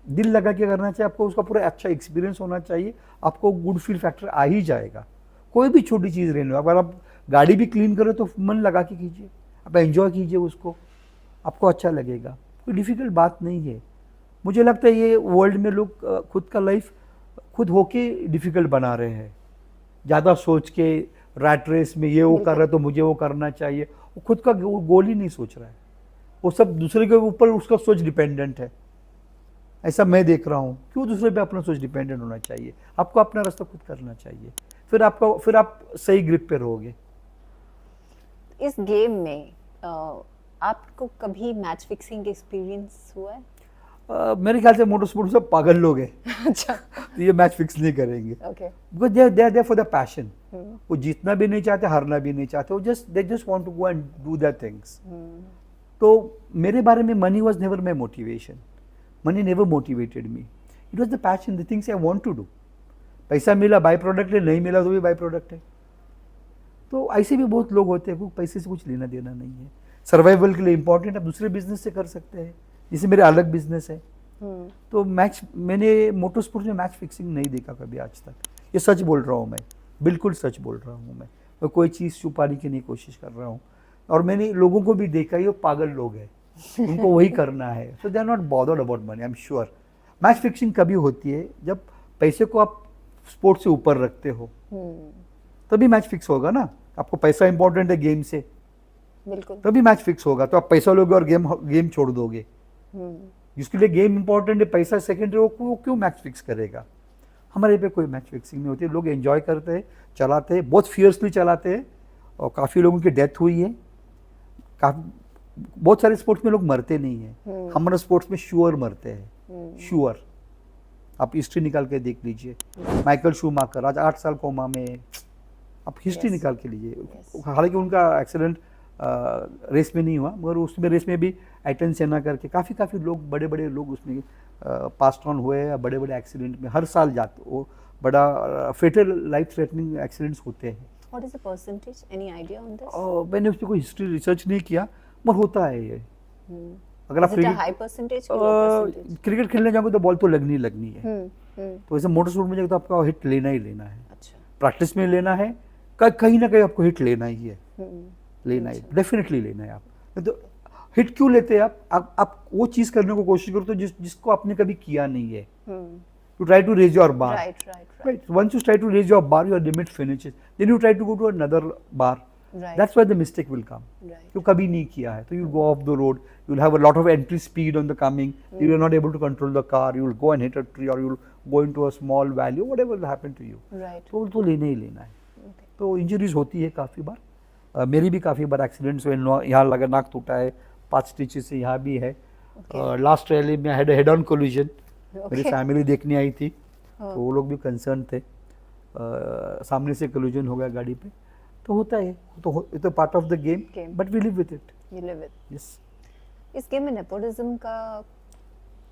दिल लगा के करना चाहिए. आपको उसका पूरा अच्छा एक्सपीरियंस होना चाहिए. आपको गुड फील फैक्टर आ ही जाएगा. कोई भी छोटी चीज़ ले लो. अगर आप गाड़ी भी क्लीन करो तो मन लगा के कीजिए, आप एंजॉय कीजिए उसको, आपको अच्छा लगेगा. कोई डिफ़िकल्ट बात नहीं है. मुझे लगता है ये वर्ल्ड में लोग खुद का लाइफ खुद होके डिफ़िकल्ट बना रहे हैं. ज़्यादा सोच के रैट रेस में ये वो कर रहा है तो मुझे वो करना चाहिए. वो खुद का गोल ही नहीं सोच रहा है. वो सब दूसरे के ऊपर उसका सोच डिपेंडेंट है. ऐसा मैं देख रहा हूँ. क्यों दूसरे पे अपना सोच डिपेंडेंट होना चाहिए? आपको अपना रास्ता खुद करना चाहिए. फिर आप सही ग्रिप पे रहोगे. इस गेम में आपको कभी मैच फिक्सिंग एक्सपीरियंस हुआ है? मेरे ख्याल से मोटर स्पोर्ट सब पागल लोग हैं. अच्छा. तो ये मैच फिक्स नहीं करेंगे. Okay. Because they are there for the passion. वो जीतना भी नहीं चाहते, हारना भी नहीं चाहते. वो they just want to go and do their things. तो मेरे बारे में money was never my motivation. Money never motivated me. It was the passion, the things I want to do. पैसा मिला बाई प्रोडक्ट है, नहीं मिला तो भी बाई प्रोडक्ट है। तो ऐसे भी बहुत लोग होते हैं, पैसे से कुछ लेना देना नहीं है। सर्वाइवल के लिए इंपॉर्टेंट आप दूसरे बिजनेस से कर सकते हैं, जैसे मेरे अलग बिजनेस है। तो मैंने मोटर स्पोर्ट्स में मैच फिक्सिंग नहीं देखा कभी आज तक, ये सच बोल रहा हूँ मैं, बिल्कुल सच बोल रहा हूँ मैं कोई चीज़ छुपाने की नहीं कोशिश कर रहा हूँ। और मैंने लोगों को भी देखा, ये पागल लोग हैं, उनको वही करना है, so they are not bothered about money. I am sure match fixing कभी होती है जब पैसे को आप स्पोर्ट्स से ऊपर रखते हो, तभी मैच फिक्स होगा ना। आपको पैसा इंपॉर्टेंट है गेम से, बिल्कुल, तभी मैच फिक्स होगा। तो आप पैसा लोगे और गेम छोड़ दोगे। जिसके लिए गेम इंपॉर्टेंट है, पैसा सेकेंडरी, वो क्यों मैच फिक्स करेगा। हमारे पे कोई मैच फिक्सिंग नहीं होती, लोग एंजॉय करते हैं, चलाते हैं, बहुत फियर्सली चलाते हैं, और काफ़ी लोगों की डेथ हुई है। बहुत सारे स्पोर्ट्स में लोग मरते नहीं हैं, हमारे स्पोर्ट्स में श्योर मरते हैं, श्योर। आप हिस्ट्री निकाल के देख लीजिए, माइकल शूमाकर आज 8 साल कोमा में, आप हिस्ट्री निकाल के लीजिए। हालांकि उनका एक्सीडेंट रेस में नहीं हुआ, मगर उसमें रेस में भी एटन सेना करके काफ़ी लोग, बड़े बड़े लोग उसमें पास्ट ऑन हुए हैं, बड़े बड़े एक्सीडेंट में हर साल जाते, वो बड़ा फेटल लाइफ थ्रेटनिंग एक्सीडेंट्स होते हैं। What is the percentage? Any idea on this? मैंने उस पर कोई हिस्ट्री रिसर्च नहीं किया, मगर होता है ये। अगर आप Is it a high percentage or low percentage? Cricket खेलने जाओगे तो बॉल तो लगनी लगनी है, तो वैसे मोटर स्पोर्ट में जाओगे तो आपका हिट लेना ही लेना है। अच्छा, प्रैक्टिस में लेना है, कहीं ना कहीं आपको हिट लेना ही है, लेना है, डेफिनेटली लेना है। आप तो हिट क्यों लेते हैं आप वो चीज़ करने को कोशिश करो तो जिसको आपने कभी किया नहीं है। You try to raise your bar. Right. Once you try to raise your bar, your limit finishes. Then you try to go to another bar. Right. That's where the mistake will come. Right. You कभी नहीं किया है, तो you'll go off the road. You'll have a lot of entry speed on the coming. You are not able to control the car. You'll go and hit a tree, or you'll go into a small valley, or whatever will happen to you. Right. तो लेना ही लेना है। Okay. तो injuries होती है काफ़ी बार, मेरी भी काफ़ी बार एक्सीडेंट्स हुए, यहाँ लगा नाक टूटा है, 5 स्टिचेस यहाँ भी है। लास्ट रैली में हेड ऑन कोलिजन, मेरी फैमिली देखने आई थी, तो वो लोग भी कंसर्न थे, सामने से कोलिजन हो गया गाड़ी पे, तो होता है, तो part of the game, but we live with it. You live with. Yes. इस गेम में नेपोटिज्म का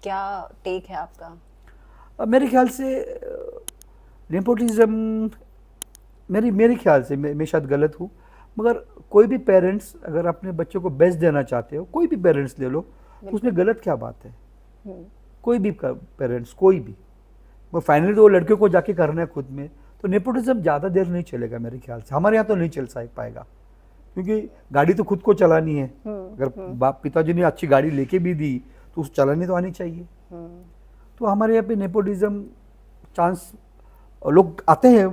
क्या टेक है आपका? मेरे ख्याल से नेपोटिज्म, मेरे ख्याल से, मैं शायद गलत हूँ, मगर कोई भी पेरेंट्स अगर अपने बच्चों को बेस्ट देना चाहते हो, कोई भी पेरेंट्स ले लो, उसमें गलत क्या बात है। कोई भी पेरेंट्स, कोई भी, वो फाइनली तो वो लड़के को जाके करना है खुद में, तो नेपोटिज्म ज़्यादा देर नहीं चलेगा मेरे ख्याल से। हमारे यहाँ तो नहीं चल पाएगा, क्योंकि गाड़ी तो खुद को चलानी है। अगर बाप पिताजी ने अच्छी गाड़ी लेके भी दी तो उस चलानी तो आनी चाहिए। तो हमारे यहाँ पे नेपोटिज्म चांस, लोग आते हैं,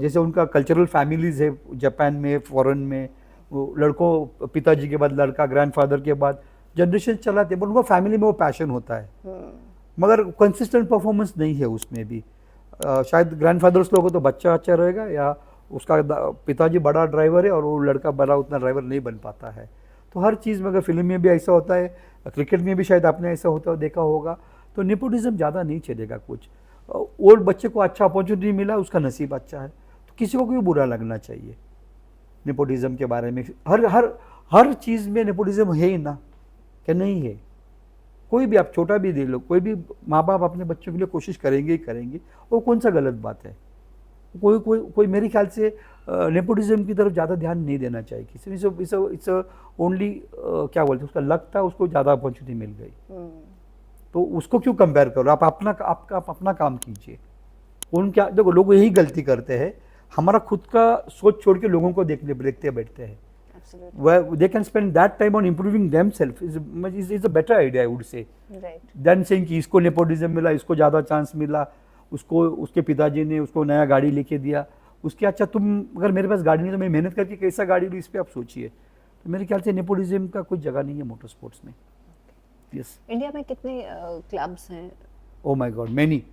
जैसे उनका कल्चरल फैमिलीज है जापान में, फॉरेन में, वो लड़कों, पिताजी के बाद लड़का, ग्रैंडफादर के बाद जनरेशन चलाते हैं, पर उनका फैमिली में वो पैशन होता है, मगर कंसिस्टेंट परफॉर्मेंस नहीं है उसमें भी। शायद ग्रैंडफादर्स लोगों तो बच्चा अच्छा रहेगा, या उसका पिताजी बड़ा ड्राइवर है और वो लड़का बड़ा उतना ड्राइवर नहीं बन पाता है। तो हर चीज़ में, अगर फिल्म में भी ऐसा होता है, क्रिकेट में भी शायद आपने ऐसा होता देखा होगा, तो नेपोटिज्म ज़्यादा नहीं चलेगा कुछ। और बच्चे को अच्छा अपॉर्चुनिटी मिला, उसका नसीब अच्छा है, तो किसी को क्यों बुरा लगना चाहिए नेपोटिज्म के बारे में। हर चीज़ में नेपोटिज्म है ही ना, क्या नहीं है। कोई भी, आप छोटा भी दे लो, कोई भी माँ बाप अपने बच्चों के लिए कोशिश करेंगे ही करेंगे, और कौन सा गलत बात है। कोई मेरे ख्याल से नेपोटिज्म की तरफ ज़्यादा ध्यान नहीं देना चाहिए किसी। इट्स ओनली क्या बोलते हैं, उसका लक था, उसको ज़्यादा अपॉर्चुनिटी मिल गई, तो उसको क्यों कंपेयर करो। आप अपना काम कीजिए। उन क्या, देखो लोग यही गलती करते हैं, हमारा खुद का सोच छोड़ के लोगों को देखते बैठते हैं। Where they can spend that time on improving themselves is a better idea, I would say. Right. Than saying कि इसको नेपोटिज्म मिला, इसको ज़्यादा चांस मिला, उसको उसके पिताजी ने उसको नया गाड़ी लेके दिया, उसके अच्छा तुम, अगर मेरे पास गाड़ी नहीं तो मैं मेहनत करके कैसा गाड़ी लूँ, इस पर आप सोचिए। तो मेरे ख्याल से नेपोटिज्म का कोई जगह नहीं है मोटर स्पोर्ट्स में। यस। इंडिया में कितने क्लब्स हैं? Oh my God, many.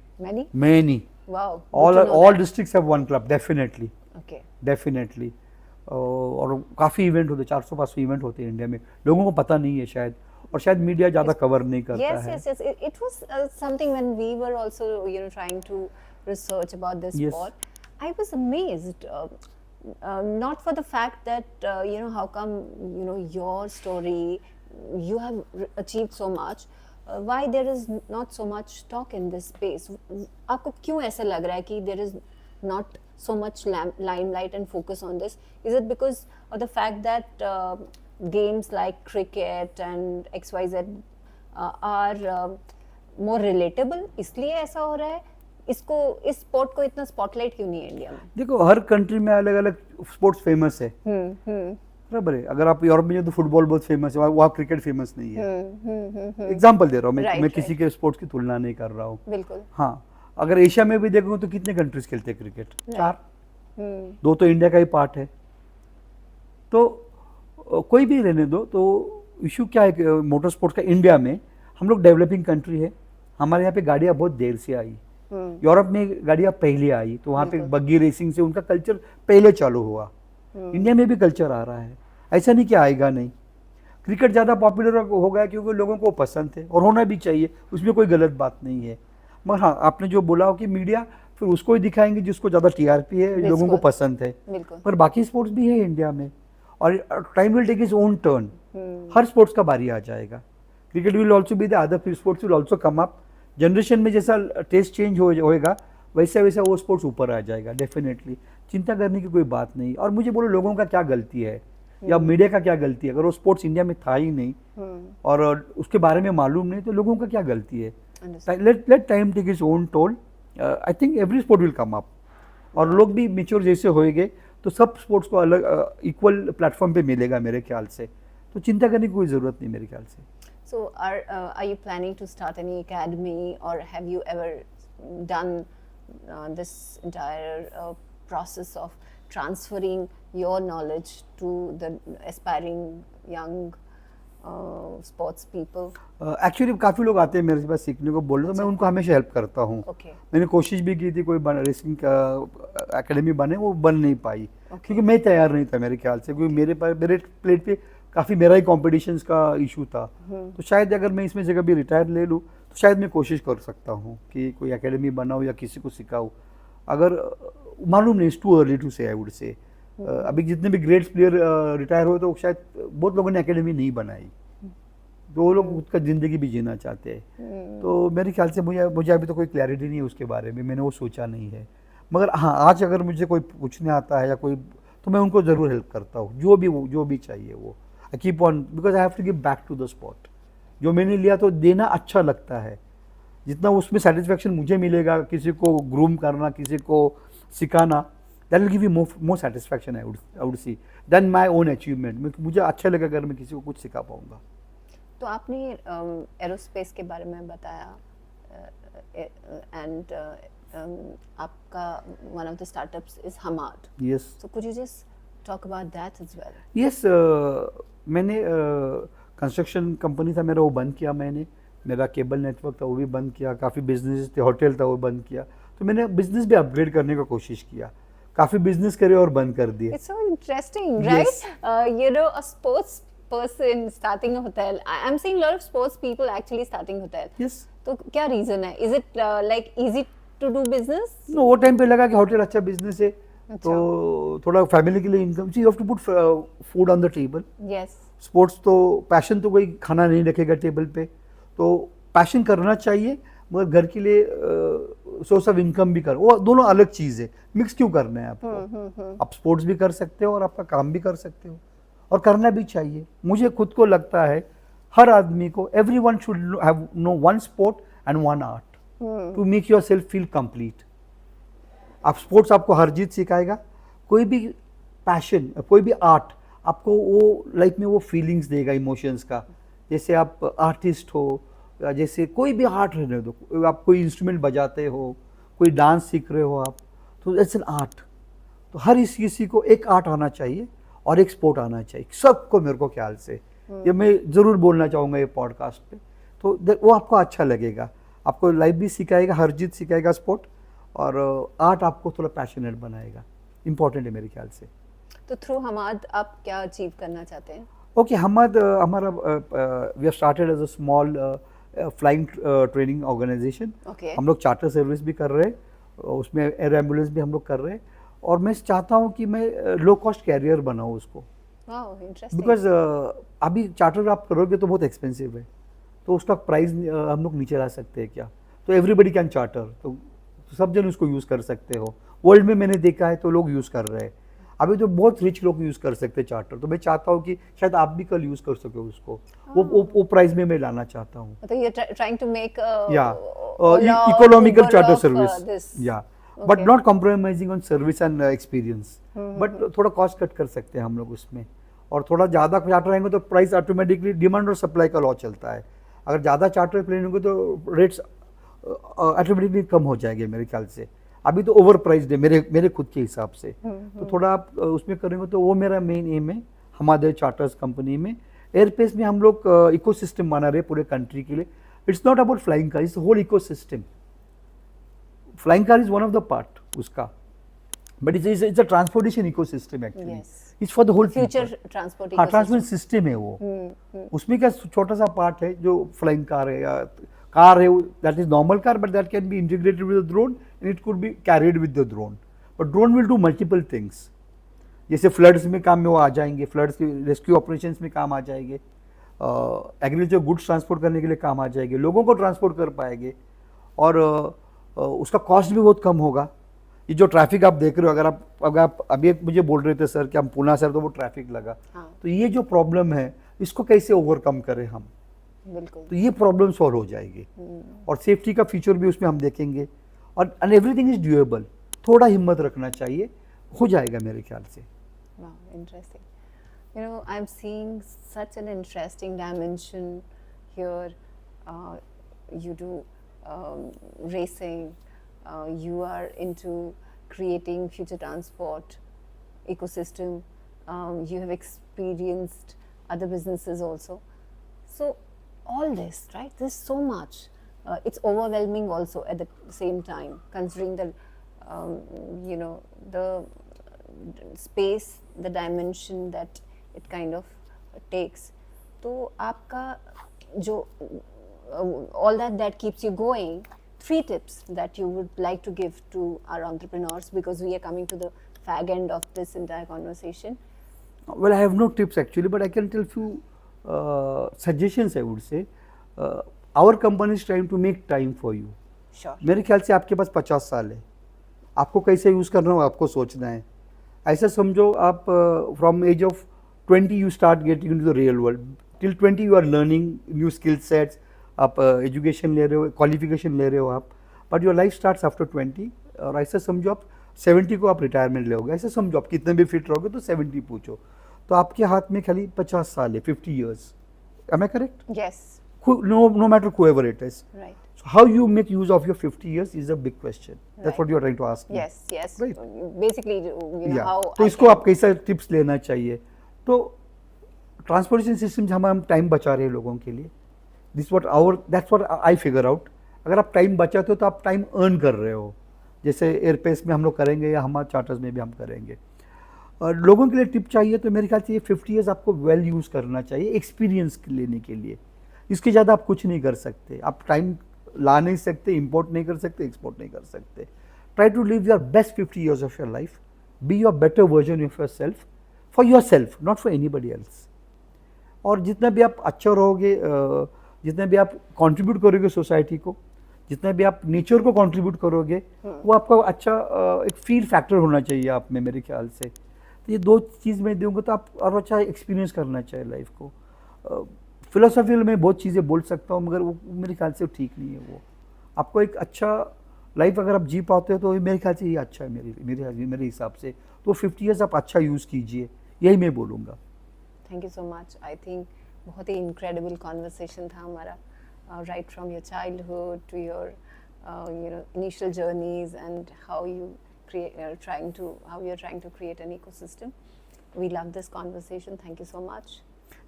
Many? Wow. All districts have one club, definitely. Okay. Definitely. और काफ़ी इवेंट होते, 400-500 इवेंट होते हैं इंडिया में, लोगों को पता नहीं है शायद, और शायद मीडिया ज़्यादा कवर नहीं करता है। Yes. It was something when we were also, trying to research about this sport. I was amazed, not for the fact that, how come, your story, you have achieved so much, why there is not so much talk in this space? आपको क्यों ऐसा लग रहा है कि there is not so much limelight and focus on this? Is it because of the fact that games like cricket and XYZ are more relatable, इसलिए ऐसा हो रहा है? इसको, इस स्पोर्ट को इतना स्पॉटलाइट क्यों नहीं है इंडिया में? देखो हर कंट्री में अलग अलग स्पोर्ट्स फेमस है, बराबर है। अगर आप यूरोप में जाओ तो फुटबॉल बहुत फेमस है, वहाँ क्रिकेट फेमस नहीं है। एग्जाम्पल दे रहा हूँ मैं किसी के स्पोर्ट्स की तुलना नहीं कर रहा हूँ। बिल्कुल। हाँ, अगर एशिया में भी देखो तो कितने कंट्रीज खेलते हैं क्रिकेट? 4। 2 तो इंडिया का ही पार्ट है। तो कोई भी रहने दो, तो इशू क्या है मोटर स्पोर्ट्स का? इंडिया में हम लोग डेवलपिंग कंट्री है, हमारे यहाँ पे गाड़ियाँ बहुत देर से आई। यूरोप में गाड़ियाँ पहले आई, तो वहाँ पे बग्गी रेसिंग से उनका कल्चर पहले चालू हुआ। इंडिया में भी कल्चर आ रहा है, ऐसा नहीं कि आएगा नहीं। क्रिकेट ज़्यादा पॉपुलर हो गया क्योंकि लोगों को पसंद है, और होना भी चाहिए, उसमें कोई गलत बात नहीं है। मगर हाँ, आपने जो बोला हो कि मीडिया फिर उसको ही दिखाएंगे जिसको ज़्यादा टीआरपी है, लोगों को पसंद है। पर बाकी स्पोर्ट्स भी है इंडिया में, और time will take its own turn. हर स्पोर्ट्स का बारी आ जाएगा। Cricket will also be the other sports will also come up. Generation में जैसा टेस्ट चेंज होएगा वैसा वैसा वो स्पोर्ट्स ऊपर आ जाएगा डेफिनेटली। चिंता करने की कोई बात नहीं। और मुझे बोलो लोगों का क्या गलती है या मीडिया का क्या गलती है? अगर वो स्पोर्ट्स इंडिया में था ही नहीं और उसके बारे में मालूम नहीं, तो लोगों का क्या गलती है? Let time take its own toll. I think every sport will come up, और लोग भी मेच्योर जैसे होएंगे तो सब स्पोर्ट्स को अलग इक्वल प्लेटफॉर्म पे मिलेगा मेरे ख्याल से। तो चिंता करने की कोई ज़रूरत नहीं मेरे ख्याल से। So are you planning to start any academy, or have you ever done this entire process of transferring your knowledge to the aspiring young sports people? Actually काफ़ी लोग आते हैं मेरे पास सीखने को, बोले तो मैं उनको हमेशा हेल्प करता हूँ। मैंने कोशिश भी की थी कोई रेसिंग एकेडमी बने, वो बन नहीं पाई क्योंकि मैं तैयार नहीं था मेरे ख्याल से, क्योंकि मेरे प्लेट पे काफ़ी मेरा ही कॉम्पिटिशन्स का इशू था। तो शायद अगर मैं इसमें से कभी रिटायर ले लूँ तो शायद मैं कोशिश कर सकता हूँ कि कोई एकेडमी बनाऊँ या किसी को सिखाऊँ। अगर मालूम नहीं, इट्स टू अर्ली टू से, आई वुड से। अभी जितने भी ग्रेट प्लेयर रिटायर हुए तो शायद बहुत लोगों ने एकेडमी नहीं बनाई, तो वो लोग उसका ज़िंदगी भी जीना चाहते हैं। तो मेरे ख्याल से मुझे अभी तो कोई क्लैरिटी नहीं है उसके बारे में, मैंने वो सोचा नहीं है। मगर हाँ, आज अगर मुझे कोई पूछने आता है या कोई, तो मैं उनको ज़रूर हेल्प करता हूँ, जो भी चाहिए वो। I keep on, because I have to give back to the sport. जो मैंने लिया तो देना अच्छा लगता है, जितना उसमें सेटिस्फेक्शन मुझे मिलेगा किसी को ग्रूम करना, किसी को सिखाना, that will give you more satisfaction I would see than my own achievement. मुझे अच्छा लगेगा अगर मैं किसी को कुछ सिखा पाऊंगा। तो आपने एरोस्पेस के बारे में बताया, एंड आपका one of the startups is Hamad. Yes, so could you just talk about that as well? Yes, मैंने कंस्ट्रक्शन कंपनी था मेरा, वो बंद किया मैंने। मेरा केबल नेटवर्क था वो भी बंद किया, काफ़ी बिजनेस थे, होटल था वो बंद किया। तो मैंने बिजनेस भी अपग्रेड करने का कोशिश किया, काफ़ी बिजनेस करे और बंद कर दिए। It's so interesting, right? You know, a sports person starting a hotel. I'm seeing a lot of sports people actually starting hotel. Yes. तो क्या रीजन है? Is it like easy to do business? No, वो time पे लगा कि hotel अच्छा business है, तो थोड़ा फैमिली के लिए इनकम चाहिए, you have to put food on the table. Yes. Sports तो पैशन, तो कोई खाना नहीं रखेगा टेबल पे, तो पैशन करना चाहिए, मगर घर के लिए सोर्स ऑफ इनकम भी कर, वो दोनों अलग चीज़ है। मिक्स क्यों करना है आपको? आप स्पोर्ट्स भी कर सकते हो और आपका काम भी कर सकते हो, और करना भी चाहिए। मुझे खुद को लगता है हर आदमी को, everyone should have no one sport and one art to make yourself feel complete. आप स्पोर्ट्स आपको हर चीज सिखाएगा, कोई भी पैशन, कोई भी आर्ट आपको वो लाइफ में वो फीलिंग्स देगा, इमोशंस का। जैसे आप आर्टिस्ट हो, या जैसे कोई भी आर्ट रहने दो, आप कोई इंस्ट्रूमेंट बजाते हो, कोई डांस सीख रहे हो आप, तो इट्स एन आर्ट। तो हर किसी को एक आर्ट आना चाहिए और एक स्पोर्ट आना चाहिए, सबको, मेरे को ख्याल से। ये मैं ज़रूर बोलना चाहूँगा ये पॉडकास्ट पे, तो वो आपको अच्छा लगेगा, आपको लाइफ भी सिखाएगा, हर चीज़ सिखाएगा स्पोर्ट, और आर्ट आपको थोड़ा पैशनेट बनाएगा। इंपॉर्टेंट है मेरे ख्याल से। तो थ्रू हमाद आप क्या अचीव करना चाहते हैं? ओके, हमाद हमारा we have started as a small flying training organization. हम लोग चार्टर सर्विस भी कर रहे हैं, उसमें एयर एम्बुलेंस भी हम लोग कर रहे हैं, और मैं चाहता हूँ कि मैं लो कॉस्ट कैरियर बनाऊँ उसको। Wow, interesting. बिकॉज अभी चार्टर आप करोगे तो बहुत एक्सपेंसिव है, तो उसका प्राइस हम लोग नीचे ला सकते हैं क्या? तो एवरीबडी कैन चार्टर, तो सब जन उसको यूज़ कर सकते हो। वर्ल्ड में मैंने देखा है तो लोग यूज़ कर रहे हैं। अभी तो बहुत रिच लोग यूज़ कर सकते हैं चार्टर, तो मैं चाहता हूँ कि शायद आप भी कल यूज़ कर सको उसको। वो प्राइस में मैं लाना चाहता हूँ। So you're trying to make Yeah, Ola or economical Uber charter of, service. this. Yeah, but Okay. not compromising on service and experience. But थोड़ा कॉस्ट कट कर सकते हैं हम लोग उसमें, और थोड़ा ज़्यादा चार्टर रहेंगे तो प्राइस ऑटोमेटिकली डिमांड और सप्लाई का लॉ चलता है। अगर ज़्यादा चार्टर प्लेन होंगे तो रेट्स ऑटोमेटिकली कम हो जाएंगे मेरे ख्याल से। अभी तो ओवर प्राइस्ड है मेरे खुद के हिसाब से। तो थोड़ा आप उसमें करेंगे तो वो मेरा मेन एम है हमारे चार्टर्स कंपनी में। एयरपेस में हम लोग इकोसिस्टम बना रहे हैं पूरे कंट्री के लिए। It's not about flying car, it's whole ecosystem. Flying car is one of the part उसका, but it's a transportation ecosystem actually. Yes. It's for the whole Future transport हाँ, ecosystem. ट्रांसपोर्ट सिस्टम है वो। उसमें क्या छोटा सा part है जो फ्लाइंग कार है या कार है, that is normal car, but that can be integrated with the drone and it could be carried with the drone. But drone will do multiple things, जैसे फ्लड्स में काम में वो आ जाएंगे, फ्लड्स के रेस्क्यू ऑपरेशंस में काम आ जाएंगे, एग्रीकल्चर गुड्स ट्रांसपोर्ट करने के लिए काम आ जाएंगे, लोगों को ट्रांसपोर्ट कर पाएंगे, और उसका कॉस्ट भी बहुत कम होगा। ये जो ट्रैफिक आप देख रहे हो, अगर आप अभी मुझे बोल रहे थे सर कि हम पुणे से तो वो ट्रैफिक लगा, हाँ. तो ये जो प्रॉब्लम है इसको कैसे ओवरकम करें हम, बिल्कुल। तो ये प्रॉब्लम सॉल्व हो जाएगी। और सेफ्टी का फीचर भी उसमें हम देखेंगे, और एवरीथिंग इज ड्यूएबल। थोड़ा हिम्मत रखना चाहिए, हो जाएगा मेरे ख्याल से। Wow, interesting. You know, I'm seeing such an interesting dimension here. You do racing. You are into creating future transport ecosystem. You have experienced other businesses also. So all this, right? There's so much. It's overwhelming also at the same time, considering the the space, the dimension that it kind of takes. तो आपका जो all that keeps you going, 3 tips that you would like to give to our entrepreneurs, because we are coming to the fag end of this entire conversation. Well, I have no tips actually, but I can tell few suggestions. I would say our company is trying to make time for you. Sure. मेरे ख्याल से आपके पास 50 साल है, आपको कैसे use करना हो आपको सोचना है। ऐसा समझो आप from age of 20 you start getting into the real world, till 20 you are learning new skill sets, आप एजुकेशन ले रहे हो, क्वालिफिकेशन ले रहे हो आप, but your life starts after 20। और ऐसा समझो आप 70 को आप रिटायरमेंट लोगे। ऐसा समझो आप कितने भी फिट रहोगे तो 70 पूछो, तो आपके हाथ में खाली 50 साल है, 50 years. Am I correct? Yes. No matter whoever it is. Right. So how you make use of your 50 years is a big question. That's Right. what you are trying to ask me. Yes. Yes. Right. Basically, Yeah. how. तो I इसको can- आप कैसा tips लेना चाहिए? तो transportation system हम time बचा रहे हैं लोगों के लिए। That's what I figure out. अगर आप टाइम बचाते हो तो आप टाइम अर्न कर रहे हो, जैसे एयरपेस में हम लोग करेंगे या हमारे चार्टर्स में भी हम करेंगे। और लोगों के लिए टिप चाहिए तो मेरे ख्याल से ये 50 ईयर्स आपको वेल यूज़ करना चाहिए एक्सपीरियंस लेने के लिए। इसके ज़्यादा आप कुछ नहीं कर सकते। आप टाइम ला नहीं सकते, इंपोर्ट नहीं कर सकते, एक्सपोर्ट नहीं कर सकते। Try to live your best 50 years of your life, be your better version of yourself, for yourself, not for anybody else. और जितना भी आप अच्छा रहोगे, जितना भी आप कंट्रीब्यूट करोगे सोसाइटी को, जितना भी आप नेचर को कंट्रीब्यूट करोगे, वो आपका अच्छा एक फील फैक्टर होना चाहिए आप में मेरे ख्याल से। तो ये 2 चीज़ मैं दूंगा तो आप और अच्छा एक्सपीरियंस करना चाहिए लाइफ को। फिलोसफिकल में बहुत चीज़ें बोल सकता हूँ, मगर वो मेरे ख्याल से ठीक नहीं है। वो आपको एक अच्छा लाइफ अगर आप जी पाते हो तो मेरे ख्याल से ये अच्छा है मेरे हिसाब से। तो 50 ईयर्स आप अच्छा यूज़ कीजिए, यही मैं बोलूँगा। Thank you so much. I think बहुत ही इनक्रेडिबल कॉन्वर्सेशन था हमारा, right from your childhood to your initial journeys and how you are trying to create an ecosystem. We love this conversation. Thank you so much.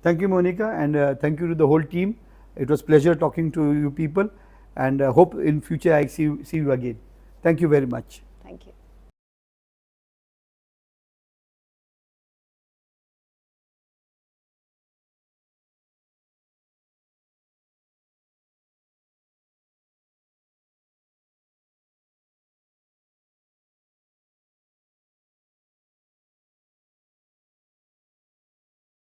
Thank you, Monica, and thank you to the whole team. It was pleasure talking to you people, and hope in future I see you again. Thank you very much.